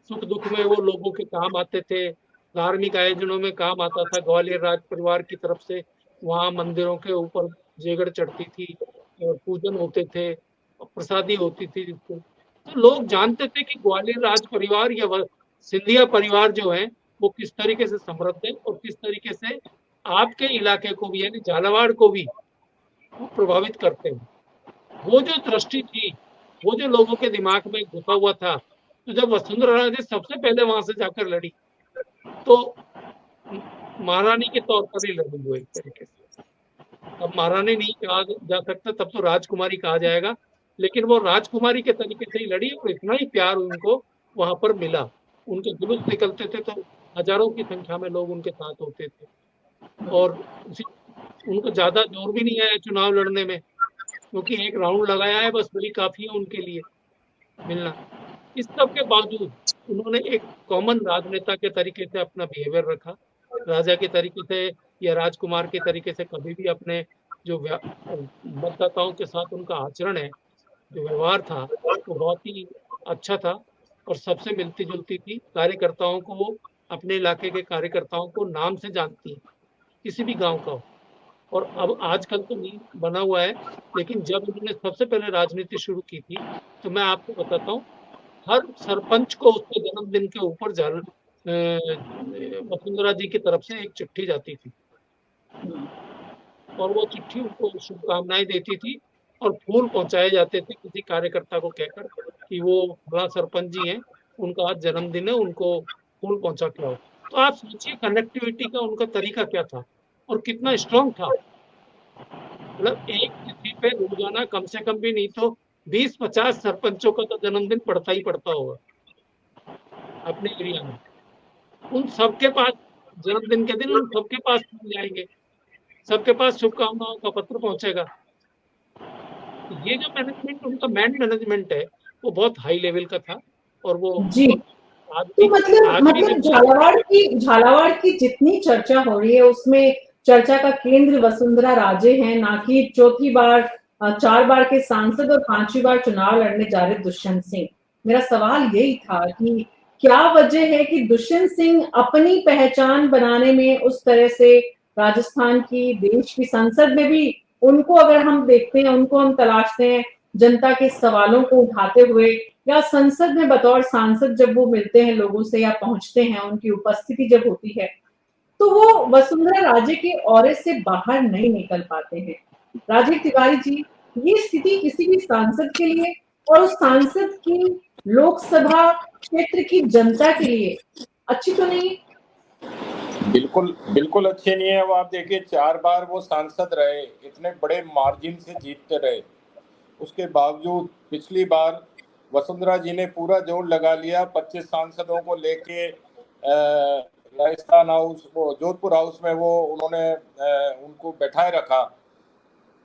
सुख दुख में वो लोगों के काम आते थे, धार्मिक आयोजनों में काम आता था। ग्वालियर राज परिवार की तरफ से वहाँ मंदिरों के ऊपर जेगड़ चढ़ती थी और पूजन होते थे और प्रसादी होती थी जिसको। तो लोग जानते थे कि ग्वालियर राज परिवार या सिंधिया परिवार जो है वो किस तरीके से समृद्ध है और किस तरीके से आपके इलाके को भी, यानी झालावाड़ को भी वो प्रभावित करते हैं। वो जो दृष्टि थी, वो जो लोगों के दिमाग में घुसा हुआ था, तो जब वसुंधरा राजे सबसे पहले वहां से जाकर लड़ी तो महारानी के तौर पर ही लड़ी वो एक तरीके से। अब महारानी नहीं कहा जा सकता, तब तो राजकुमारी कहा जाएगा, लेकिन वो राजकुमारी के तरीके से ही लड़ी और इतना ही प्यार उनको वहां पर मिला। उनके जुलूस निकलते थे तो हजारों की संख्या में लोग उनके साथ होते थे। और उनको ज्यादा जोर भी नहीं आया चुनाव लड़ने में, क्योंकि एक राउंड लगाया है बस, वही काफी है उनके लिए मिलना। इस सब के बावजूद उन्होंने एक कॉमन राजनेता के तरीके से अपना बिहेवियर रखा, राजा के तरीके से या राजकुमार के तरीके से कभी भी अपने जो मतदाताओं के साथ उनका आचरण है, जो व्यवहार था, वो बहुत ही अच्छा था और सबसे मिलती जुलती थी। कार्यकर्ताओं को वो अपने इलाके के कार्यकर्ताओं को नाम से जानती है, किसी भी गांव का हो। और अब आजकल तो नहीं बना हुआ है, लेकिन जब उन्होंने सबसे पहले राजनीति शुरू की थी तो मैं आपको बताता हूँ, हर सरपंच को उसके जन्मदिन के ऊपर वसुंधरा जी की तरफ से एक चिट्ठी जाती थी और वो चिट्ठी उनको शुभकामनाएं देती थी और फूल पहुंचाए जाते थे किसी कार्यकर्ता को कहकर कि वो बड़ा सरपंच जी हैं, उनका आज जन्मदिन है, उनको फूल पहुंचा के आओ। तो आप सोचिए कनेक्टिविटी का उनका तरीका क्या था और कितना स्ट्रांग था। मतलब एक चिट्ठी पे रोजाना कम से कम भी नहीं तो 20-50 सरपंचों का तो जन्मदिन पड़ता ही पड़ता होगा अपने एरिया में। उन सबके पास जन्मदिन के दिन उन सबके पास जाएंगे, सबके पास शुभकामनाओं का पत्र पहुंचेगा। ये जो मैनेजमेंट उनका मैनेजमेंट है वो बहुत हाई लेवल का था और वो जी। तो मतलब झालावाड़ की जितनी चर्चा हो रही है उसमें चर्चा का केंद्र वसुंधरा राजे हैं, ना कि चौथी बार 4 बार के सांसद और 5वीं बार चुनाव लड़ने जा रहे दुष्यंत सिंह। मेरा सवाल यही था कि क्या वजह है कि दुष्यंत सिंह अपनी पहचान बनाने में उस तरह से राजस्थान की देश की संसद में भी उनको अगर हम देखते हैं, उनको हम तलाशते हैं जनता के सवालों को उठाते हुए, या संसद में बतौर सांसद जब वो मिलते हैं लोगों से या पहुंचते हैं, उनकी उपस्थिति जब होती है तो वो वसुंधरा राजे के औरे से बाहर नहीं निकल पाते हैं। राजीव तिवारी जी, ये स्थिति किसी भी सांसद के लिए और उस सांसद की लोकसभा क्षेत्र की जनता के लिए अच्छी तो नहीं? बिल्कुल बिल्कुल अच्छे नहीं है। वो आप देखिए 4 बार वो सांसद रहे, इतने बड़े मार्जिन से जीतते रहे, उसके बावजूद पिछली बार वसुंधरा जी ने पूरा जोर लगा लिया 25 सांसदों को लेके राजस्थान हाउस, वो जोधपुर हाउस में वो उन्होंने उनको बैठाए रखा,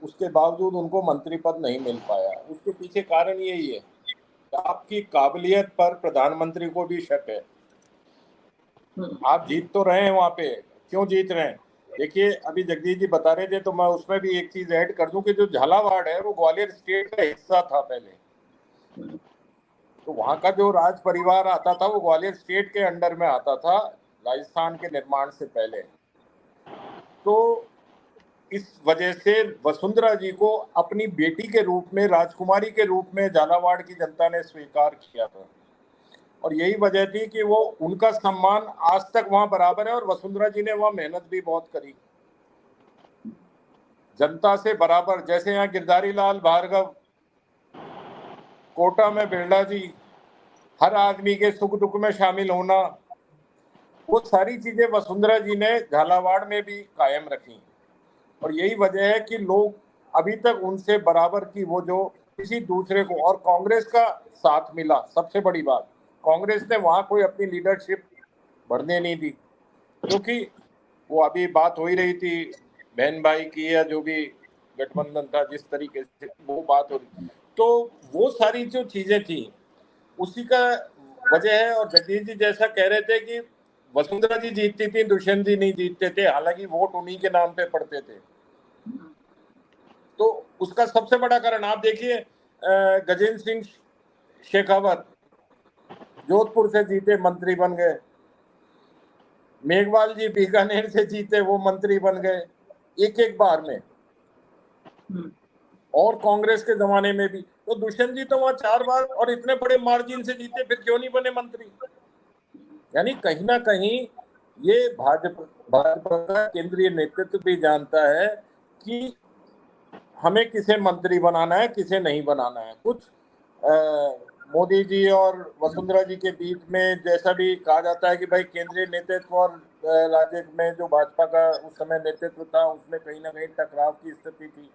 उसके बावजूद उनको मंत्री पद नहीं मिल पाया। उसके पीछे कारण यही है कि आपकी काबिलियत पर प्रधानमंत्री को भी शक है। आप जीत तो रहे हैं वहां पे, क्यों जीत रहे हैं? देखिए अभी जगदीश जी बता रहे थे तो मैं उसमें भी एक चीज ऐड कर दूं कि जो झालावाड़ है वो ग्वालियर स्टेट का हिस्सा था पहले, तो वहां का जो राज परिवार आता था वो ग्वालियर स्टेट के अंडर में आता था राजस्थान के निर्माण से पहले। तो इस वजह से वसुंधरा जी को अपनी बेटी के रूप में, राजकुमारी के रूप में झालावाड़ की जनता ने स्वीकार किया था, और यही वजह थी कि वो उनका सम्मान आज तक वहां बराबर है। और वसुंधरा जी ने वहां मेहनत भी बहुत करी जनता से बराबर। जैसे यहाँ गिरधारी लाल भार्गव, कोटा में बिरला जी, हर आदमी के सुख दुख में शामिल होना, वो सारी चीजें वसुंधरा जी ने झालावाड़ में भी कायम रखी, और यही वजह है कि लोग अभी तक उनसे बराबर की वो जो किसी दूसरे को, और कांग्रेस का साथ मिला। सबसे बड़ी बात, कांग्रेस ने वहां कोई अपनी लीडरशिप बढ़ने नहीं दी, क्योंकि वो अभी बात हो ही रही थी बहन भाई की, या जो भी गठबंधन था जिस तरीके से वो बात हो रही, तो वो सारी जो चीजें थी उसी का वजह है। और जगदीश जी जैसा कह रहे थे कि वसुंधरा जी जीतती थी, दुष्यंत जी नहीं जीतते थे, हालांकि वोट उन्हीं के नाम पे पड़ते थे। तो उसका सबसे बड़ा कारण आप देखिए, गजेंद्र सिंह शेखावत जोधपुर से जीते, मंत्री बन गए। मेघवाल जी बीकानेर से जीते, वो मंत्री बन गए एक बार में, और कांग्रेस के जमाने में भी। तो दुष्यंत जी तो वहां 4 बार और इतने बड़े मार्जिन से जीते, फिर क्यों नहीं बने मंत्री? यानी कहीं ना कहीं ये भाजपा का केंद्रीय नेतृत्व भी जानता है कि हमें किसे मंत्री बनाना है, किसे नहीं बनाना है। कुछ मोदी जी और वसुंधरा जी के बीच में जैसा भी कहा जाता है कि भाई केंद्रीय नेतृत्व और राज्य में जो भाजपा का उस समय नेतृत्व था उसमें कहीं ना कहीं टकराव की स्थिति थी,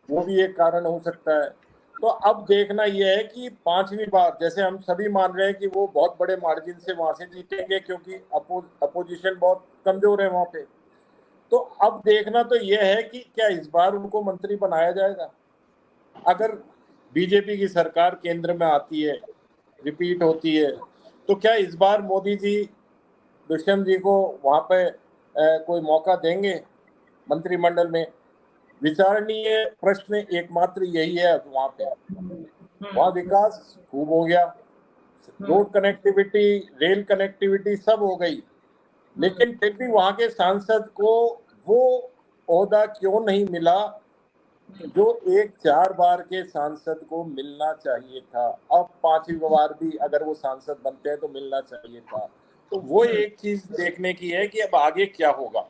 वो भी एक कारण हो सकता है। तो अब देखना यह है कि 5वीं बार, जैसे हम सभी मान रहे हैं कि वो बहुत बड़े मार्जिन से वहां से जीतेंगे क्योंकि अपोजिशन बहुत कमजोर है वहां पे, तो अब देखना तो यह है कि क्या इस बार उनको मंत्री बनाया जाएगा। अगर बीजेपी की सरकार केंद्र में आती है, रिपीट होती है, तो क्या इस बार मोदी जी दुष्यंत जी को वहां पे कोई मौका देंगे मंत्रिमंडल में? विचारणीय प्रश्न एकमात्र यही है वहां पे। वहां विकास खूब हो गया, रोड कनेक्टिविटी, रेल कनेक्टिविटी सब हो गई, लेकिन फिर भी वहां के सांसद को वो ओहदा क्यों नहीं मिला जो एक 4 बार के सांसद को मिलना चाहिए था? अब 5वीं बार भी अगर वो सांसद बनते हैं तो मिलना चाहिए था। तो वो एक चीज देखने की है कि अब आगे क्या होगा।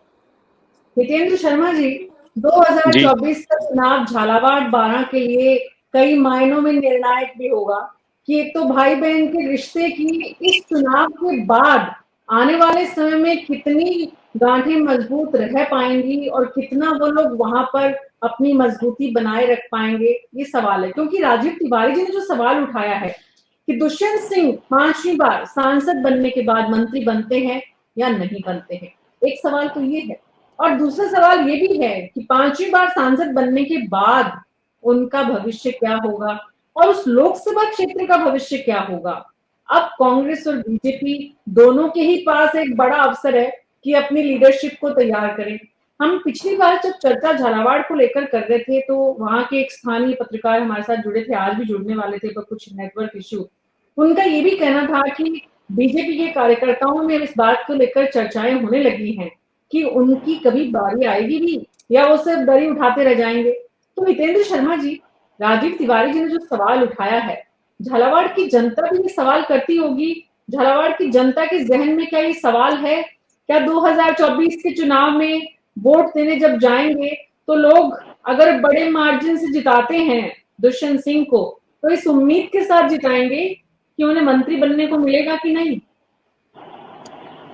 हितेंद्र शर्मा जी, 2024 का चुनाव झालावाड़ 12 के लिए कई मायनों में निर्णायक भी होगा कि एक तो भाई बहन के रिश्ते की इस चुनाव के बाद आने वाले समय में कितनी गांठें मजबूत रह पाएंगी और कितना वो लोग वहां पर अपनी मजबूती बनाए रख पाएंगे, ये सवाल है। क्योंकि राजीव तिवारी जी ने जो सवाल उठाया है कि दुष्यंत सिंह 5वीं बार सांसद बनने के बाद मंत्री बनते हैं या नहीं बनते हैं, एक सवाल तो ये है। और दूसरा सवाल ये भी है कि 5वीं बार सांसद बनने के बाद उनका भविष्य क्या होगा और उस लोकसभा क्षेत्र का भविष्य क्या होगा। अब कांग्रेस और बीजेपी दोनों के ही पास एक बड़ा अवसर है कि अपनी लीडरशिप को तैयार करें। हम पिछली बार जब चर्चा झालावाड़ को लेकर कर रहे थे तो वहां के एक स्थानीय पत्रकार हमारे साथ जुड़े थे, आज भी जुड़ने वाले थे, पर कुछ नेटवर्क इश्यू, उनका ये भी कहना था कि बीजेपी के कार्यकर्ताओं में इस बात को लेकर चर्चाएं होने लगी हैं कि उनकी कभी बारी आएगी भी या वो सिर्फ दरी उठाते रह जाएंगे। तो हितेंद्र शर्मा जी, राजीव तिवारी जी ने जो सवाल उठाया है, झालावाड़ की जनता भी ये सवाल करती होगी। झालावाड़ की जनता के जहन में क्या ये सवाल है, क्या 2024 के चुनाव में वोट देने जब जाएंगे तो लोग अगर बड़े मार्जिन से जिताते हैं दुष्यंत सिंह को, तो इस उम्मीद के साथ जिताएंगे कि उन्हें मंत्री बनने को मिलेगा कि नहीं?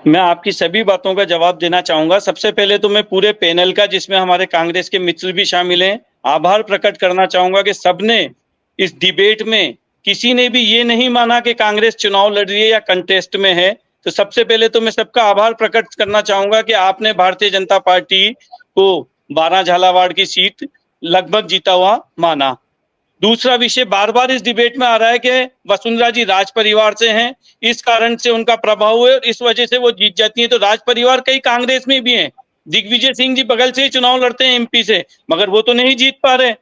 मैं आपकी सभी बातों का जवाब देना चाहूंगा। सबसे पहले तो मैं पूरे पैनल का, जिसमें हमारे कांग्रेस के मित्र भी शामिल हैं, आभार प्रकट करना चाहूंगा कि सबने इस डिबेट में किसी ने भी ये नहीं माना कि कांग्रेस चुनाव लड़ रही है या कंटेस्ट में है। तो सबसे पहले तो मैं सबका आभार प्रकट करना चाहूंगा कि आपने भारतीय जनता पार्टी को 12 झालावाड़ की सीट लगभग जीता हुआ माना। दूसरा विषय बार बार इस डिबेट में आ रहा है कि वसुंधरा जी राज परिवार से हैं, इस कारण से उनका प्रभाव है और इस वजह से वो जीत जाती है। तो राज परिवार कई कांग्रेस में भी हैं। दिग्विजय सिंह जी बगल से ही चुनाव लड़ते हैं एमपी से, मगर वो तो नहीं जीत पा रहे।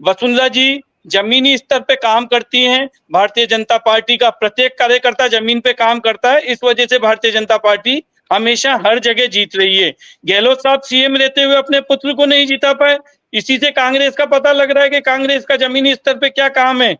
वसुंधरा जी जमीनी स्तर पे काम करती हैं। भारतीय जनता पार्टी का प्रत्येक कार्यकर्ता जमीन पे काम करता है, इस वजह से भारतीय जनता पार्टी हमेशा हर जगह जीत रही है। गहलोत साहब सीएम रहते हुए अपने पुत्र को नहीं जीता पाए, इसी से कांग्रेस का पता लग रहा है कि कांग्रेस का जमीनी स्तर पे क्या काम है।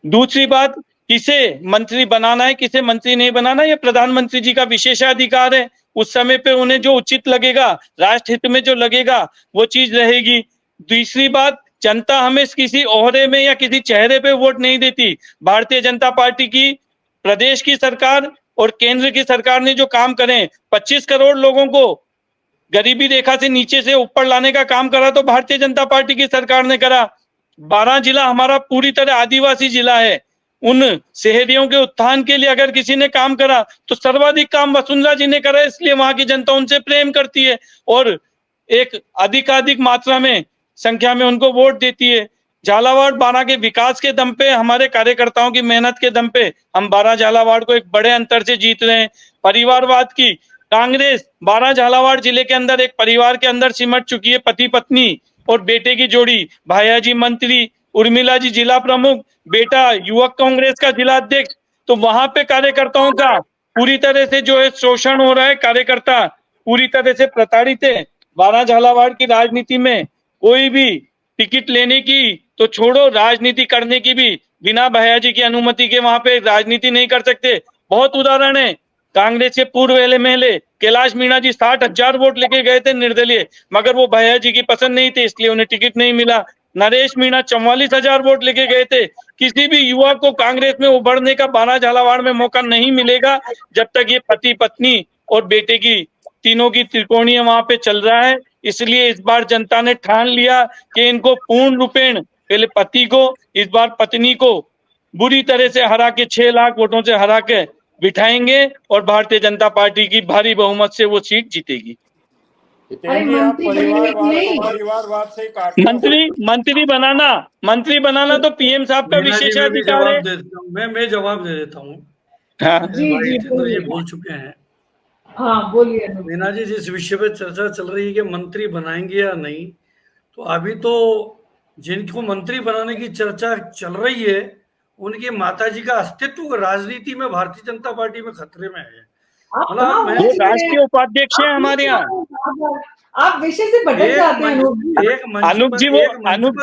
दूसरी बात, किसे मंत्री बनाना है किसे मंत्री नहीं बनाना, यह प्रधानमंत्री जी का विशेषाधिकार है। उस समय पे उन्हें जो उचित लगेगा, राष्ट्र हित में जो लगेगा, वो चीज रहेगी। तीसरी बात, जनता हमें किसी ओहदे में या किसी चेहरे पे वोट नहीं देती। भारतीय जनता पार्टी की प्रदेश की सरकार और केंद्र की सरकार ने जो काम करे, 25 करोड़ लोगों को गरीबी रेखा से नीचे से ऊपर लाने का काम करा तो भारतीय जनता पार्टी की सरकार ने करा। 12 जिला हमारा पूरी तरह आदिवासी जिला है, उन शहरियों के उत्थान के लिए अगर किसी ने काम करा तो सर्वाधिक काम वसुंधरा जी ने करा, इसलिए वहां की जनता उनसे प्रेम करती है और एक अधिकाधिक मात्रा में संख्या में उनको वोट देती है। झालावाड़ 12 के विकास के दम पे, हमारे कार्यकर्ताओं की मेहनत के दम पे हम 12 झालावाड़ को एक बड़े अंतर से जीत रहे हैं। परिवारवाद की कांग्रेस 12 झालावाड़ जिले के अंदर एक परिवार के अंदर सिमट चुकी है। पति पत्नी और बेटे की जोड़ी, भाया जी मंत्री, उर्मिला जी जिला प्रमुख, बेटा युवक कांग्रेस का जिला अध्यक्ष। तो वहां पे कार्यकर्ताओं का पूरी तरह से जो है शोषण हो रहा है, कार्यकर्ता पूरी तरह से प्रताड़ित है। 12 झालावाड़ की राजनीति में कोई भी टिकट लेने की तो छोड़ो, राजनीति करने की भी बिना भैया जी की अनुमति के वहां पे राजनीति नहीं कर सकते। बहुत उदाहरण है, कांग्रेस के पूर्व एमएलए कैलाश मीणा जी 60,000 वोट लेके गए थे निर्दलीय, मगर वो भैया जी की पसंद नहीं थे, इसलिए उन्हें टिकट नहीं मिला। नरेश मीणा 44,000 वोट लेके गए थे। किसी भी युवा को कांग्रेस में उभरने का 12 झालावाड़ में मौका नहीं मिलेगा जब तक ये पति पत्नी और बेटे की तीनों की त्रिकोणीय वहां पे चल रहा है। इसलिए इस बार जनता ने ठान लिया कि इनको पूर्ण रूपेण, पहले पति को, इस बार पत्नी को बुरी तरह से हरा के 6 लाख वोटों से हरा के बिठाएंगे और भारतीय जनता पार्टी की भारी बहुमत से वो सीट जीतेगी। परिवारवाद से मंत्री बनाना तो पीएम साहब का विशेषाधिकार है। मैं जवाब दे देता हूँ। हाँ जी ये बोल चुके हैं। हाँ बोलिए मीना जी, जिस विषय पे चर्चा चल रही है कि मंत्री बनाएंगे या नहीं, तो अभी तो जिनको मंत्री बनाने की चर्चा चल रही है उनकी माताजी का अस्तित्व राजनीति में भारतीय जनता पार्टी में खतरे में है। वो राष्ट्रीय उपाध्यक्ष है हमारे यहाँ। आप विषय से भटक जाते हैं अनूप जी,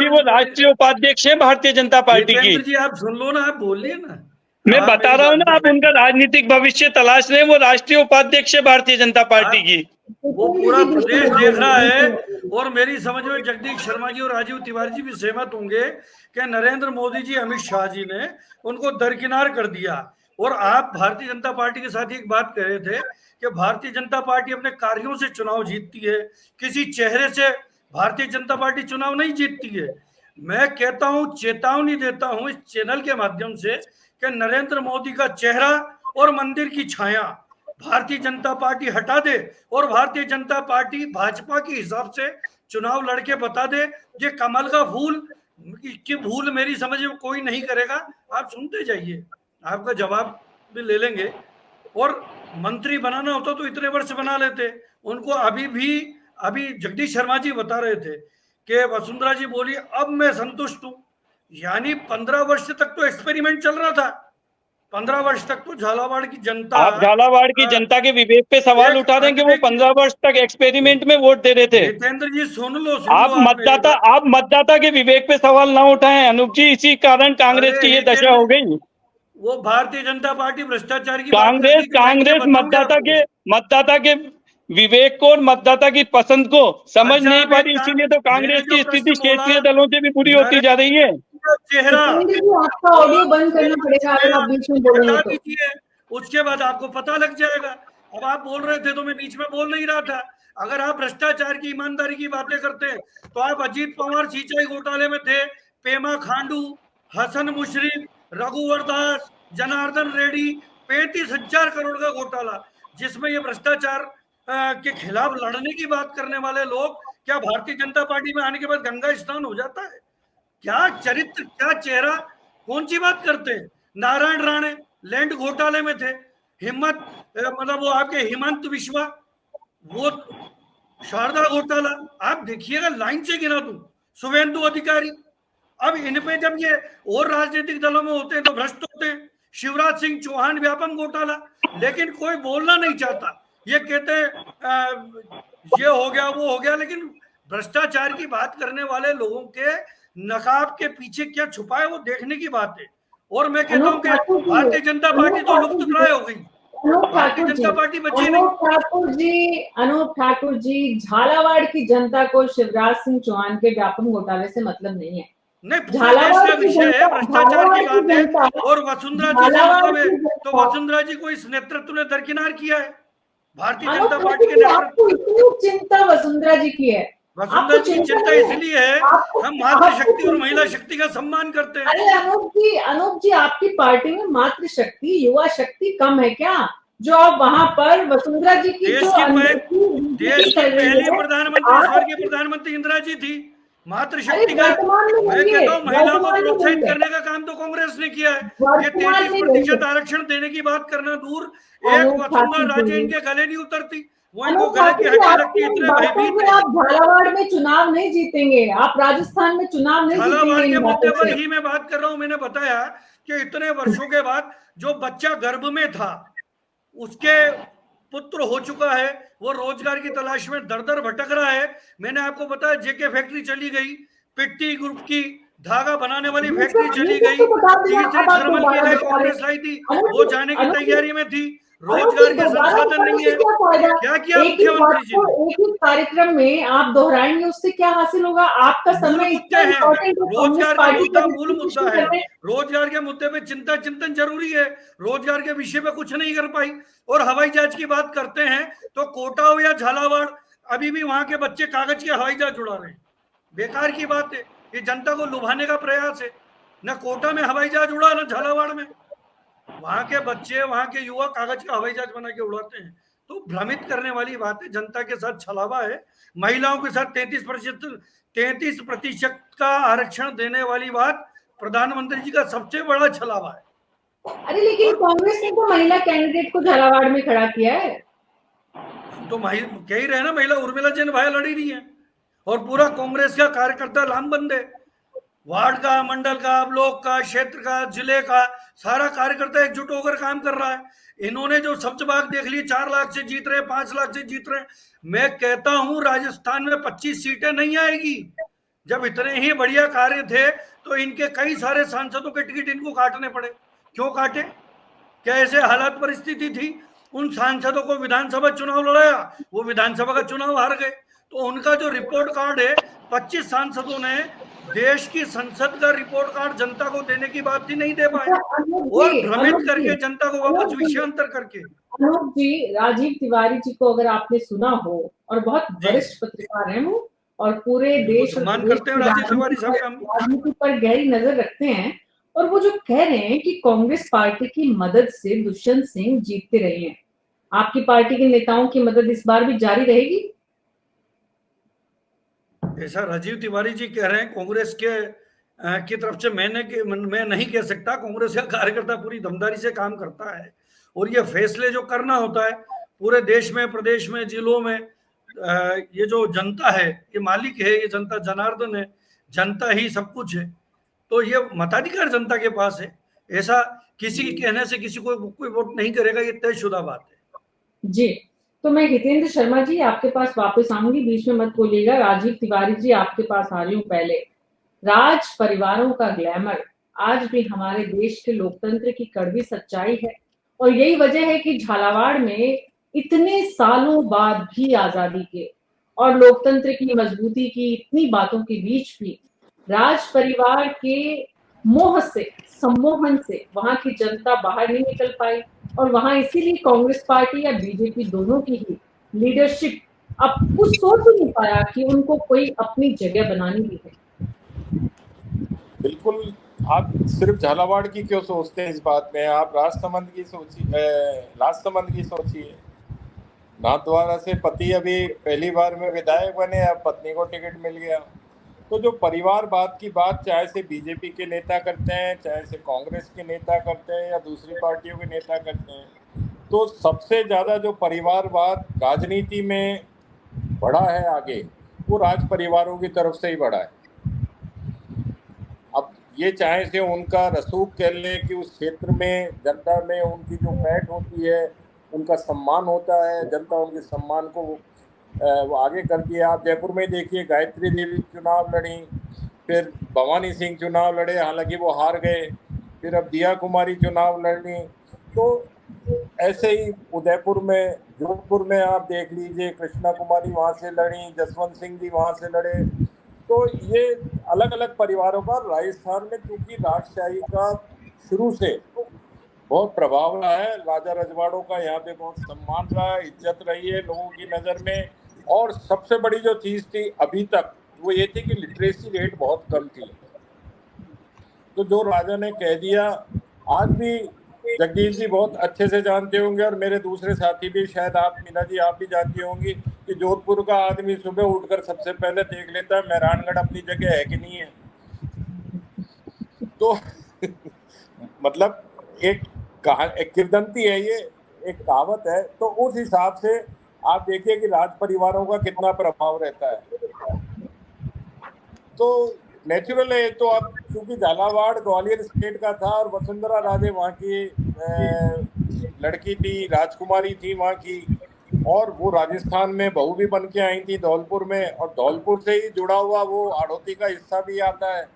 वो राष्ट्रीय उपाध्यक्ष है भारतीय जनता पार्टी की। जी आप सुन लो ना, आप बोलिए ना, मैं बता रहा हूँ ना, आप उनका राजनीतिक भविष्य तलाश रहे हैं। वो राष्ट्रीय उपाध्यक्ष है भारतीय जनता पार्टी की। वो पूरा प्रदेश देख रहा है और मेरी समझ में जगदीश शर्मा जी और राजीव तिवारी जी भी सहमत होंगे कि नरेंद्र मोदी जी, अमित शाह जी ने उनको दरकिनार कर दिया। और आप भारतीय जनता पार्टी के साथ एक बात कह रहे थे कि भारतीय जनता पार्टी अपने कार्यों से चुनाव जीतती है, किसी चेहरे से भारतीय जनता पार्टी चुनाव नहीं जीतती है। मैं कहता हूं, चेतावनी देता हूं इस चैनल के माध्यम से कि नरेंद्र मोदी का चेहरा और मंदिर की छाया भारतीय जनता पार्टी हटा दे और भारतीय जनता पार्टी भाजपा के हिसाब से चुनाव लड़के बता दे। ये कमल का फूल की भूल मेरी समझ में कोई नहीं करेगा। आप सुनते जाइए, आपका जवाब भी ले लेंगे। और मंत्री बनाना होता तो इतने वर्ष बना लेते उनको। अभी जगदीश शर्मा जी बता रहे थे कि वसुंधरा जी बोली अब मैं संतुष्ट हूं, यानी 15 वर्ष तक तो एक्सपेरिमेंट चल रहा था। 15 वर्ष तक तो झालावाड़ की जनता, आप झालावाड़ की जनता के विवेक पे सवाल उठा दें कि वो 15 वर्ष तक एक्सपेरिमेंट में वोट दे रहे थे। जितेंद्र जी सुन लो आप मतदाता के विवेक पे सवाल ना उठाएं अनूप जी, इसी कारण कांग्रेस की ये दशा हो गई। वो भारतीय जनता पार्टी भ्रष्टाचार की कांग्रेस मतदाता के विवेक को और मतदाता की पसंद को समझ नहीं पा रही, इसीलिए तो कांग्रेस की स्थिति क्षेत्रीय दलों से भी बुरी होती जा रही है। चेहरा आपका ऑडियो बंद करना पड़ेगा अगर आप बीच में बोलेंगे तो। उसके बाद आपको पता लग जाएगा। अब आप बोल रहे थे तो मैं बीच में बोल नहीं रहा था। अगर आप भ्रष्टाचार की, ईमानदारी की बातें करते तो आप अजीत पवार सिंचाई घोटाले में थे, पेमा खांडू, हसन मुशरिफ, रघुवर दास, जनार्दन रेड्डी, 35,000 करोड़ का घोटाला, जिसमें ये भ्रष्टाचार के खिलाफ लड़ने की बात करने वाले लोग क्या भारतीय जनता पार्टी में आने के बाद गंगा स्नान हो जाता है? क्या चरित्र, क्या चेहरा, कौन सी बात करते हैं? नारायण राणे लैंड घोटाले में थे, हिम्मत मतलब वो आपके हिमंत विश्वा, वो शारदा घोटाला, आप देखिएगा लाइन से गिना दूं, शुभेंदु अधिकारी। अब इन पे जब ये और राजनीतिक दलों में होते हैं तो भ्रष्ट होते हैं। शिवराज सिंह चौहान व्यापम घोटाला, लेकिन कोई बोलना नहीं चाहता। ये कहते हैं ये हो गया वो हो गया, लेकिन भ्रष्टाचार की बात करने वाले लोगों के नकाब के पीछे क्या छुपा है वो देखने की बात है। और मैं कहता हूं कि भारतीय जनता पार्टी तो लुप्त प्राय हो गई, भारतीय जनता पार्टी बची नहीं। अनूप ठाकुर जी, झालावाड़ की जनता को शिवराज सिंह चौहान के व्यापम घोटाले से मतलब नहीं है। नहीं, झालावाड़ का विषय है, भ्रष्टाचार की बात है। और वसुंधरा जी से मतलब है तो वसुंधरा जी को इस नेतृत्व ने दरकिनार किया है भारतीय जनता पार्टी के नेतृत्व। आपको इतनी चिंता वसुंधरा जी की है? वसुंधरा जी की चिंता इसलिए है हम मातृशक्ति और महिला शक्ति का सम्मान करते हैं। अरे अनूप जी आपकी पार्टी में मातृशक्ति, युवा शक्ति कम है क्या? जो आप वहां पर वसुंधरा जी की देश की पहली प्रधानमंत्री, स्वर्गीय प्रधानमंत्री इंदिरा जी थी। मातृशक्ति का मैं कहता हूँ महिलाओं को प्रोत्साहित करने का काम तो कांग्रेस ने किया है। ये 33% आरक्षण देने की बात करना दूर, एक वसुंधरा राजे इनके गले नहीं उतरती, वो इनको गले की हड्डी लगती। इतने भयभीत है। आप झालावाड़ में चुनाव नहीं जीतेंगे, आप राजस्थान में चुनाव नहीं जीतेंगे। झालावाड़ के मुद्दे पर ही मैं बात कर रहा हूँ। मैंने बताया कि इतने वर्षों के बाद जो बच्चा गर्भ में था उसके पुत्र हो चुका है, वो रोजगार की तलाश में दर दर भटक रहा है। मैंने आपको बताया जेके फैक्ट्री चली गई, पिट्टी ग्रुप की धागा बनाने वाली फैक्ट्री चली गई, तीसरी थर्मल की लाइन कांग्रेस लाई थी, वो जाने की तैयारी में थी। रोजगार के संसाधन नहीं है। क्या किया मुख्यमंत्री जी ने? एक ही कार्यक्रम में आप दोहराएंगे, उससे क्या हासिल होगा? आपका समय इतना इम्पोर्टेंट, रोजगार का मुद्दा मूल मुद्दा है। रोजगार के मुद्दे पे चिंतन जरूरी है। रोजगार के विषय पे कुछ नहीं कर पाई। और हवाई जहाज की बात करते हैं तो कोटा हो या झालावाड़, अभी भी वहां के बच्चे कागज के हवाई जहाज उड़ा रहे हैं। बेकार की बात है, ये जनता को लुभाने का प्रयास है। न कोटा में हवाई जहाज उड़ा, न झालावाड़ में। वहां के बच्चे, वहां के युवा कागज का हवाई जहाज बना के उड़ाते हैं। तो भ्रमित करने वाली बात है। जनता के साथ छलावा है। महिलाओं के साथ 33% का आरक्षण देने वाली बात प्रधानमंत्री जी का सबसे बड़ा छलावा है। अरे लेकिन कांग्रेस ने तो महिला कैंडिडेट को झालावाड़ में खड़ा किया है। तो कह ही रहे ना, महिला उर्मिला जैन भाई लड़ी रही है और पूरा कांग्रेस का कार्यकर्ता लामबंद है। वार्ड का, मंडल का, ब्लॉक का, क्षेत्र का, जिले का सारा कार्यकर्ता एकजुट होकर काम कर रहा है। इन्होंने जो सब्ज बाग देख ली, 4 लाख से जीत रहे, 5 लाख से जीत रहे। मैं कहता हूं राजस्थान में 25 सीटें नहीं आएगी। जब इतने ही बढ़िया कार्य थे तो इनके कई सारे सांसदों के टिकट इनको काटने पड़े। क्यों काटे? क्या ऐसे हालात परिस्थिति थी? उन सांसदों को विधानसभा चुनाव लड़ाया, वो विधानसभा का चुनाव हार गए। तो उनका जो रिपोर्ट कार्ड है, 25 सांसदों ने देश की संसद का रिपोर्ट कार्ड जनता को देने की बात ही नहीं दे पाए अनूप और जी, भ्रमित अनूप करके जी, जनता को वापस अनूप जी, विषयांतर करके। अनूप जी, राजीव तिवारी जी को अगर आपने सुना हो, और बहुत जी वरिष्ठ पत्रकार हैं वो, और पूरे बिल्कुल देश और सम्मान प्रदेश करते हैं की राजीव तिवारी साहब का हम। राजनीति पर गहरी नजर रखते हैं, और वो जो कह रहे हैं कि कांग्रेस पार्टी की मदद से दुष्यंत सिंह जीतते रहे हैं, आपकी पार्टी के नेताओं की मदद इस बार भी जारी रहेगी? ऐसा राजीव तिवारी जी कह रहे हैं कांग्रेस के की तरफ से मैं नहीं कह सकता। कांग्रेस का कार्यकर्ता पूरी दमदारी से काम करता है और ये फैसले जो करना होता है पूरे देश में, प्रदेश में, जिलों में, ये जो जनता है ये मालिक है, ये जनता जनार्दन है, जनता ही सब कुछ है। तो ये मताधिकार जनता के पास है। ऐसा किसी के कहने से किसी को कोई वोट नहीं करेगा, ये तयशुदा बात है। जी, तो मैं हितेंद्र शर्मा जी आपके पास वापस आऊंगी, बीच में मत बोलिएगा। राजीव तिवारी जी आपके पास आ रही हूँ। पहले, राज परिवारों का ग्लैमर आज भी हमारे देश के लोकतंत्र की कड़वी सच्चाई है, और यही वजह है कि झालावाड़ में इतने सालों बाद भी आजादी के और लोकतंत्र की मजबूती की इतनी बातों के बीच भी राज परिवार के मोह से, सम्मोहन से वहां की जनता बाहर नहीं निकल पाई, और वहां इसीलिए कांग्रेस पार्टी या बीजेपी दोनों की ही लीडरशिप अब कुछ सोच ही नहीं पाया कि उनको कोई अपनी जगह बनानी भी है। बिल्कुल, आप सिर्फ झालावाड़ की क्यों सोचते हैं इस बात में? आप राजसमंद की सोचिए। नाथद्वारा से पति अभी पहली बार में विधायक बने, अब पत्नी को टिकट मिल गया। तो जो परिवारवाद की बात चाहे से बीजेपी के नेता करते हैं, चाहे से कांग्रेस के नेता करते हैं या दूसरी पार्टियों के नेता करते हैं, तो सबसे ज्यादा जो परिवारवाद राजनीति में बढ़ा है आगे, वो राज परिवारों की तरफ से ही बढ़ा है। अब ये चाहे से उनका रसूख कह लें कि उस क्षेत्र में जनता में उनकी जो फैट होती है, उनका सम्मान होता है, जनता उनके सम्मान को वो आगे करती है। आप जयपुर में देखिए, गायत्री देवी चुनाव लड़ी, फिर भवानी सिंह चुनाव लड़े, हालांकि वो हार गए, फिर अब दिया कुमारी चुनाव लड़ी। तो ऐसे ही उदयपुर में, जोधपुर में आप देख लीजिए, कृष्णा कुमारी वहाँ से लड़ी, जसवंत सिंह जी वहाँ से लड़े। तो ये अलग अलग परिवारों का राजस्थान में, क्योंकि राजशाही का शुरू से बहुत प्रभाव रहा है, राजा रजवाड़ों का यहाँ पे बहुत सम्मान रहा है, इज्जत रही है लोगों की नज़र में। और सबसे बड़ी जो चीज़ थी अभी तक, वो ये थी कि लिटरेसी रेट बहुत कम थी। तो जो राजा ने कह दिया, आज भी जगदीश जी बहुत अच्छे से जानते होंगे, और मेरे दूसरे साथी भी, शायद आप मीना जी आप भी जानती होंगी, कि जोधपुर का आदमी सुबह उठकर सबसे पहले देख लेता है मेहरानगढ़ अपनी जगह है कि नहीं है। तो मतलब एक किंवदंती है, ये एक कहावत है। तो उस हिसाब से आप देखिए कि राज परिवारों का कितना प्रभाव रहता है। तो नेचुरल है। तो अब क्योंकि झालावाड़ ग्वालियर स्टेट का था और वसुंधरा राजे वहाँ की लड़की थी, राजकुमारी थी वहाँ की, और वो राजस्थान में बहू भी बन के आई थी धौलपुर में, और धौलपुर से ही जुड़ा हुआ वो हाड़ौती का हिस्सा भी आता है।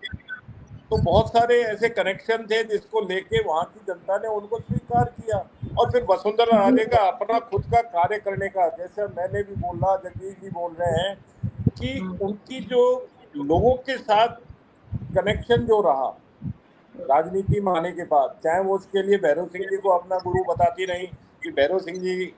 तो बहुत सारे ऐसे कनेक्शन थे जिसको लेके वहाँ की जनता ने उनको स्वीकार किया। और फिर वसुंधरा राजे का अपना खुद का कार्य करने का, जैसे मैंने भी बोला, जगदीश जी बोल रहे हैं, कि उनकी जो लोगों के साथ कनेक्शन जो रहा राजनीति में आने के बाद, चाहे वो उसके लिए भैरव सिंह जी को अपना गुरु बताती रही कि भैरव सिंह जी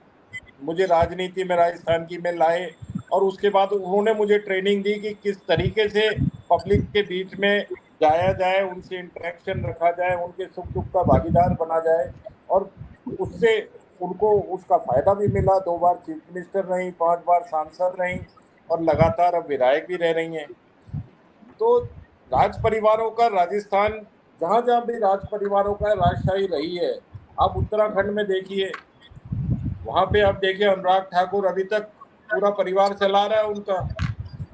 मुझे राजनीति में राजस्थान की में लाए, और उसके बाद उन्होंने मुझे ट्रेनिंग दी कि किस तरीके से पब्लिक के बीच में जाया जाए, उनसे इंटरेक्शन रखा जाए, उनके सुख दुख का भागीदार बना जाए, और उससे उनको उसका फायदा भी मिला। 2 बार चीफ मिनिस्टर रही, 5 बार सांसद रही, और लगातार अब विधायक भी रह रही हैं। तो राज परिवारों का राजस्थान, जहाँ जहाँ भी राज परिवारों का राजशाही रही है, आप उत्तराखंड में देखिए, वहाँ पे आप देखिए अनुराग ठाकुर अभी तक पूरा परिवार चला रहा है उनका।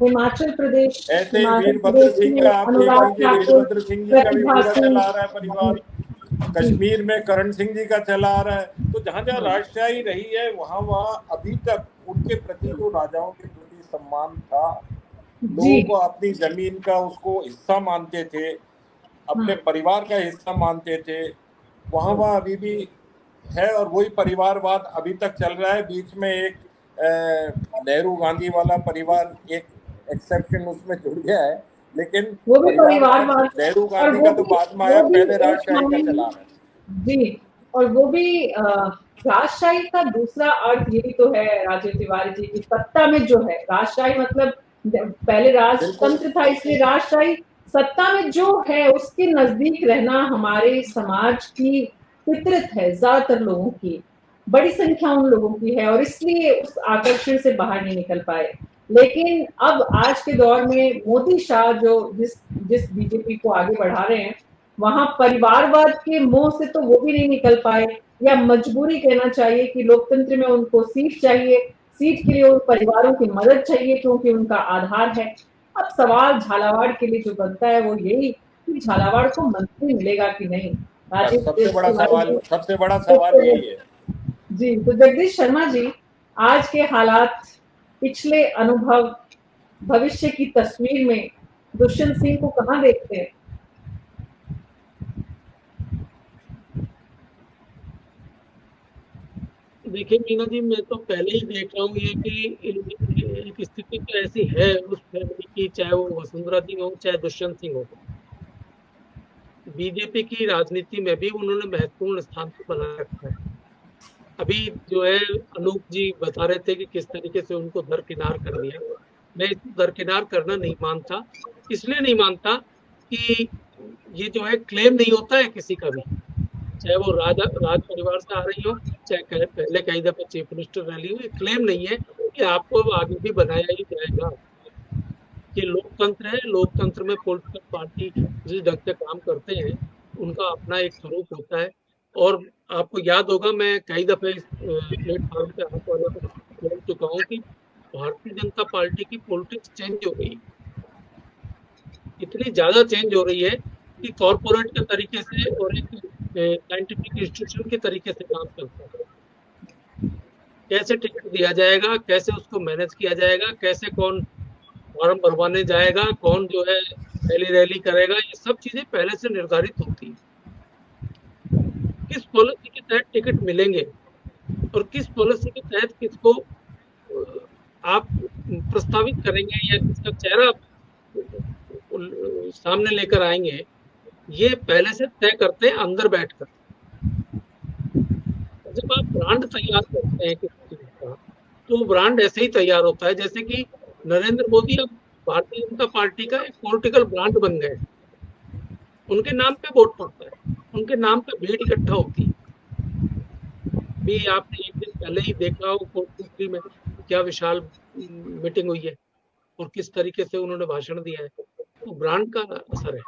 हिमाचल प्रदेश, ऐसे ही हिमाचल वीरभद्र प्रदेश सिंह में का आप देख अनुराग लीजिए, ठाकुर, वीरभद्र सिंह जी का भी प्रतिभा पूरा सिंह, चला आ रहा है परिवार। कश्मीर में करण सिंह जी का चला आ रहा है। तो जहाँ जहाँ राजशाही रही है, वहाँ वहाँ अभी तक उनके प्रति जो राजाओं के प्रति सम्मान था, लोगों को अपनी जमीन का उसको हिस्सा मानते थे, अपने परिवार का हिस्सा मानते थे, वहाँ वहाँ अभी भी है। और वही परिवारवाद अभी तक चल रहा है। बीच में एक नेहरू गांधी वाला परिवार एक एक्सेप्शन उसमें जुड़ गया है, लेकिन वो भी परिवारवाद नेहरू और गांधी वो का तो भी बाद में आया, वो भी पहले एक राजशाही का टाइम चला है। जी, और वो भी राजशाही का दूसरा अर्थ ये भी तो है राजीव तिवारी जी की सत्ता में जो है राजशाही मतलब पहले राजतंत्र था इसलिए राजशाही सत्ता में जो है उसके नजदीक रहना हमारे समाज की फितरत है ज्यादातर लोगों की, बड़ी संख्या उन लोगों की है और इसलिए उस आकर्षण से बाहर नहीं निकल पाए। लेकिन अब आज के दौर में मोदी शाह जो जिस बीजेपी को आगे बढ़ा रहे हैं वहां परिवारवाद के मोह से तो वो भी नहीं निकल पाए, या मजबूरी कहना चाहिए कि लोकतंत्र में उनको सीट चाहिए, सीट के लिए उन परिवारों की मदद चाहिए क्योंकि उनका आधार है। अब सवाल झालावाड़ के लिए जो बनता है वो यही कि झालावाड़ को मंत्री मिलेगा कि नहीं। राजीव सबसे बड़ा सवाल यही है जी। तो जगदीश शर्मा जी, आज के हालात, पिछले अनुभव, भविष्य की तस्वीर में दुष्यंत सिंह को कहाँ देखते हैं? देखिए मीना जी, मैं तो पहले ही देख रहा हूँ ये कि एक स्थिति तो ऐसी है उस फैमिली की, चाहे वो वसुंधरा जी हो चाहे दुष्यंत सिंह हो, बीजेपी की राजनीति में भी उन्होंने महत्वपूर्ण स्थान पर बना रखा है। अभी जो है अनूप जी बता रहे थे कि किस तरीके से उनको दरकिनार कर दिया। मैं इसको दरकिनार करना नहीं मानता, इसलिए नहीं मानता कि ये जो है क्लेम नहीं होता है किसी का भी, चाहे वो राज परिवार से आ रही हो, चाहे पहले कई दफे चीफ मिनिस्टर रह ली हो, ये क्लेम नहीं है कि आपको आगे भी बनाया ही जाएगा। ये लोकतंत्र है, लोकतंत्र में पॉलिटिकल पार्टी जिस ढंग से काम करते हैं उनका अपना एक स्वरूप होता है। और आपको याद होगा, मैं कई दफे इस प्लेटफॉर्म पे आप वालों को बोल चुका हूँ कि भारतीय जनता पार्टी की पॉलिटिक्स चेंज हो गई, इतनी ज्यादा चेंज हो रही है कि कॉरपोरेट के तरीके से और एक साइंटिफिक इंस्टीट्यूशन के तरीके से काम करता है। कैसे टिकट दिया जाएगा, कैसे उसको मैनेज किया जाएगा, कैसे कौन फॉर्म भरवाने जाएगा, कौन जो है रैली रैली करेगा, ये सब चीजें पहले से निर्धारित होती है। किस पॉलिसी के तहत टिकट मिलेंगे और किस पॉलिसी के तहत किसको आप प्रस्तावित करेंगे या किसका चेहरा सामने लेकर आएंगे, ये पहले से तय करते हैं अंदर बैठकर। जब आप ब्रांड तैयार करते हैं किसी चीज का, तो ब्रांड ऐसे ही तैयार होता है जैसे कि नरेंद्र मोदी अब भारतीय जनता पार्टी का एक पॉलिटिकल ब्रांड बन गए। उनके नाम पे वोट पड़ता है, उनके नाम पे भीड़ इकट्ठा होती है। भी आपने एक दिन पहले ही देखा हो कोटपुतली में क्या विशाल मीटिंग हुई है और किस तरीके से उन्होंने भाषण दिया है, तो ब्रांड का असर है।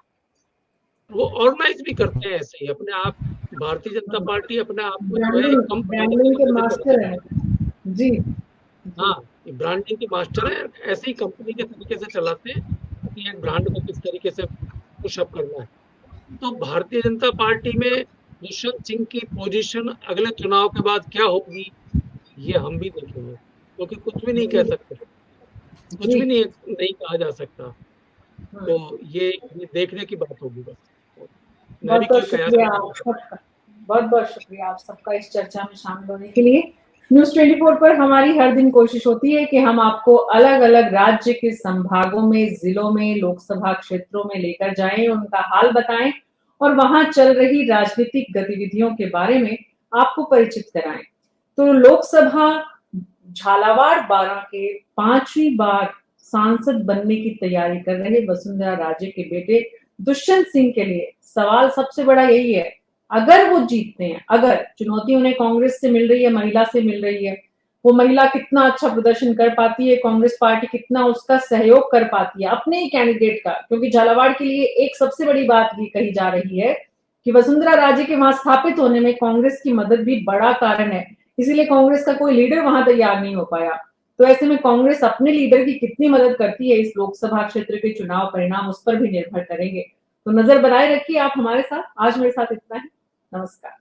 वो ऑर्गेनाइज भी करते हैं ऐसे ही अपने आप। भारतीय जनता पार्टी अपने आप को जो है ब्रांडिंग के मास्टर है जी। हाँ, ब्रांडिंग के मास्टर है, ऐसे ही कंपनी के तरीके से चलाते हैं कि एक ब्रांड को किस तरीके से पुशअप करना है। तो भारतीय जनता पार्टी में दुष्यंत सिंह की पोजीशन अगले चुनाव के बाद क्या होगी ये हम भी देखेंगे, क्योंकि कुछ भी नहीं कह सकते, कुछ भी नहीं कहा जा सकता। तो ये देखने की बात होगी बस। बहुत बहुत शुक्रिया आप सबका, बहुत बहुत शुक्रिया आप सबका इस चर्चा में शामिल होने के लिए। न्यूज़ 24 पर हमारी हर दिन कोशिश होती है कि हम आपको अलग अलग राज्य के संभागों में, जिलों में, लोकसभा क्षेत्रों में लेकर जाएं, उनका हाल बताएं और वहां चल रही राजनीतिक गतिविधियों के बारे में आपको परिचित कराएं। तो लोकसभा झालावाड़ बारां के 5वीं बार सांसद बनने की तैयारी कर रहे वसुंधरा राजे के बेटे दुष्यंत सिंह के लिए सवाल सबसे बड़ा यही है, अगर वो जीतते हैं, अगर चुनौती उन्हें कांग्रेस से मिल रही है, महिला से मिल रही है, वो महिला कितना अच्छा प्रदर्शन कर पाती है, कांग्रेस पार्टी कितना उसका सहयोग कर पाती है अपने ही कैंडिडेट का, क्योंकि झालावाड़ के लिए एक सबसे बड़ी बात ये कही जा रही है कि वसुंधरा राजे के वहां स्थापित होने में कांग्रेस की मदद भी बड़ा कारण है, इसीलिए कांग्रेस का कोई लीडर वहां तैयार नहीं हो पाया। तो ऐसे में कांग्रेस अपने लीडर की कितनी मदद करती है इस लोकसभा क्षेत्र के चुनाव परिणाम उस पर भी निर्भर करेंगे। तो नजर बनाए रखिए आप हमारे साथ। आज मेरे साथ इतना है, नमस्कार।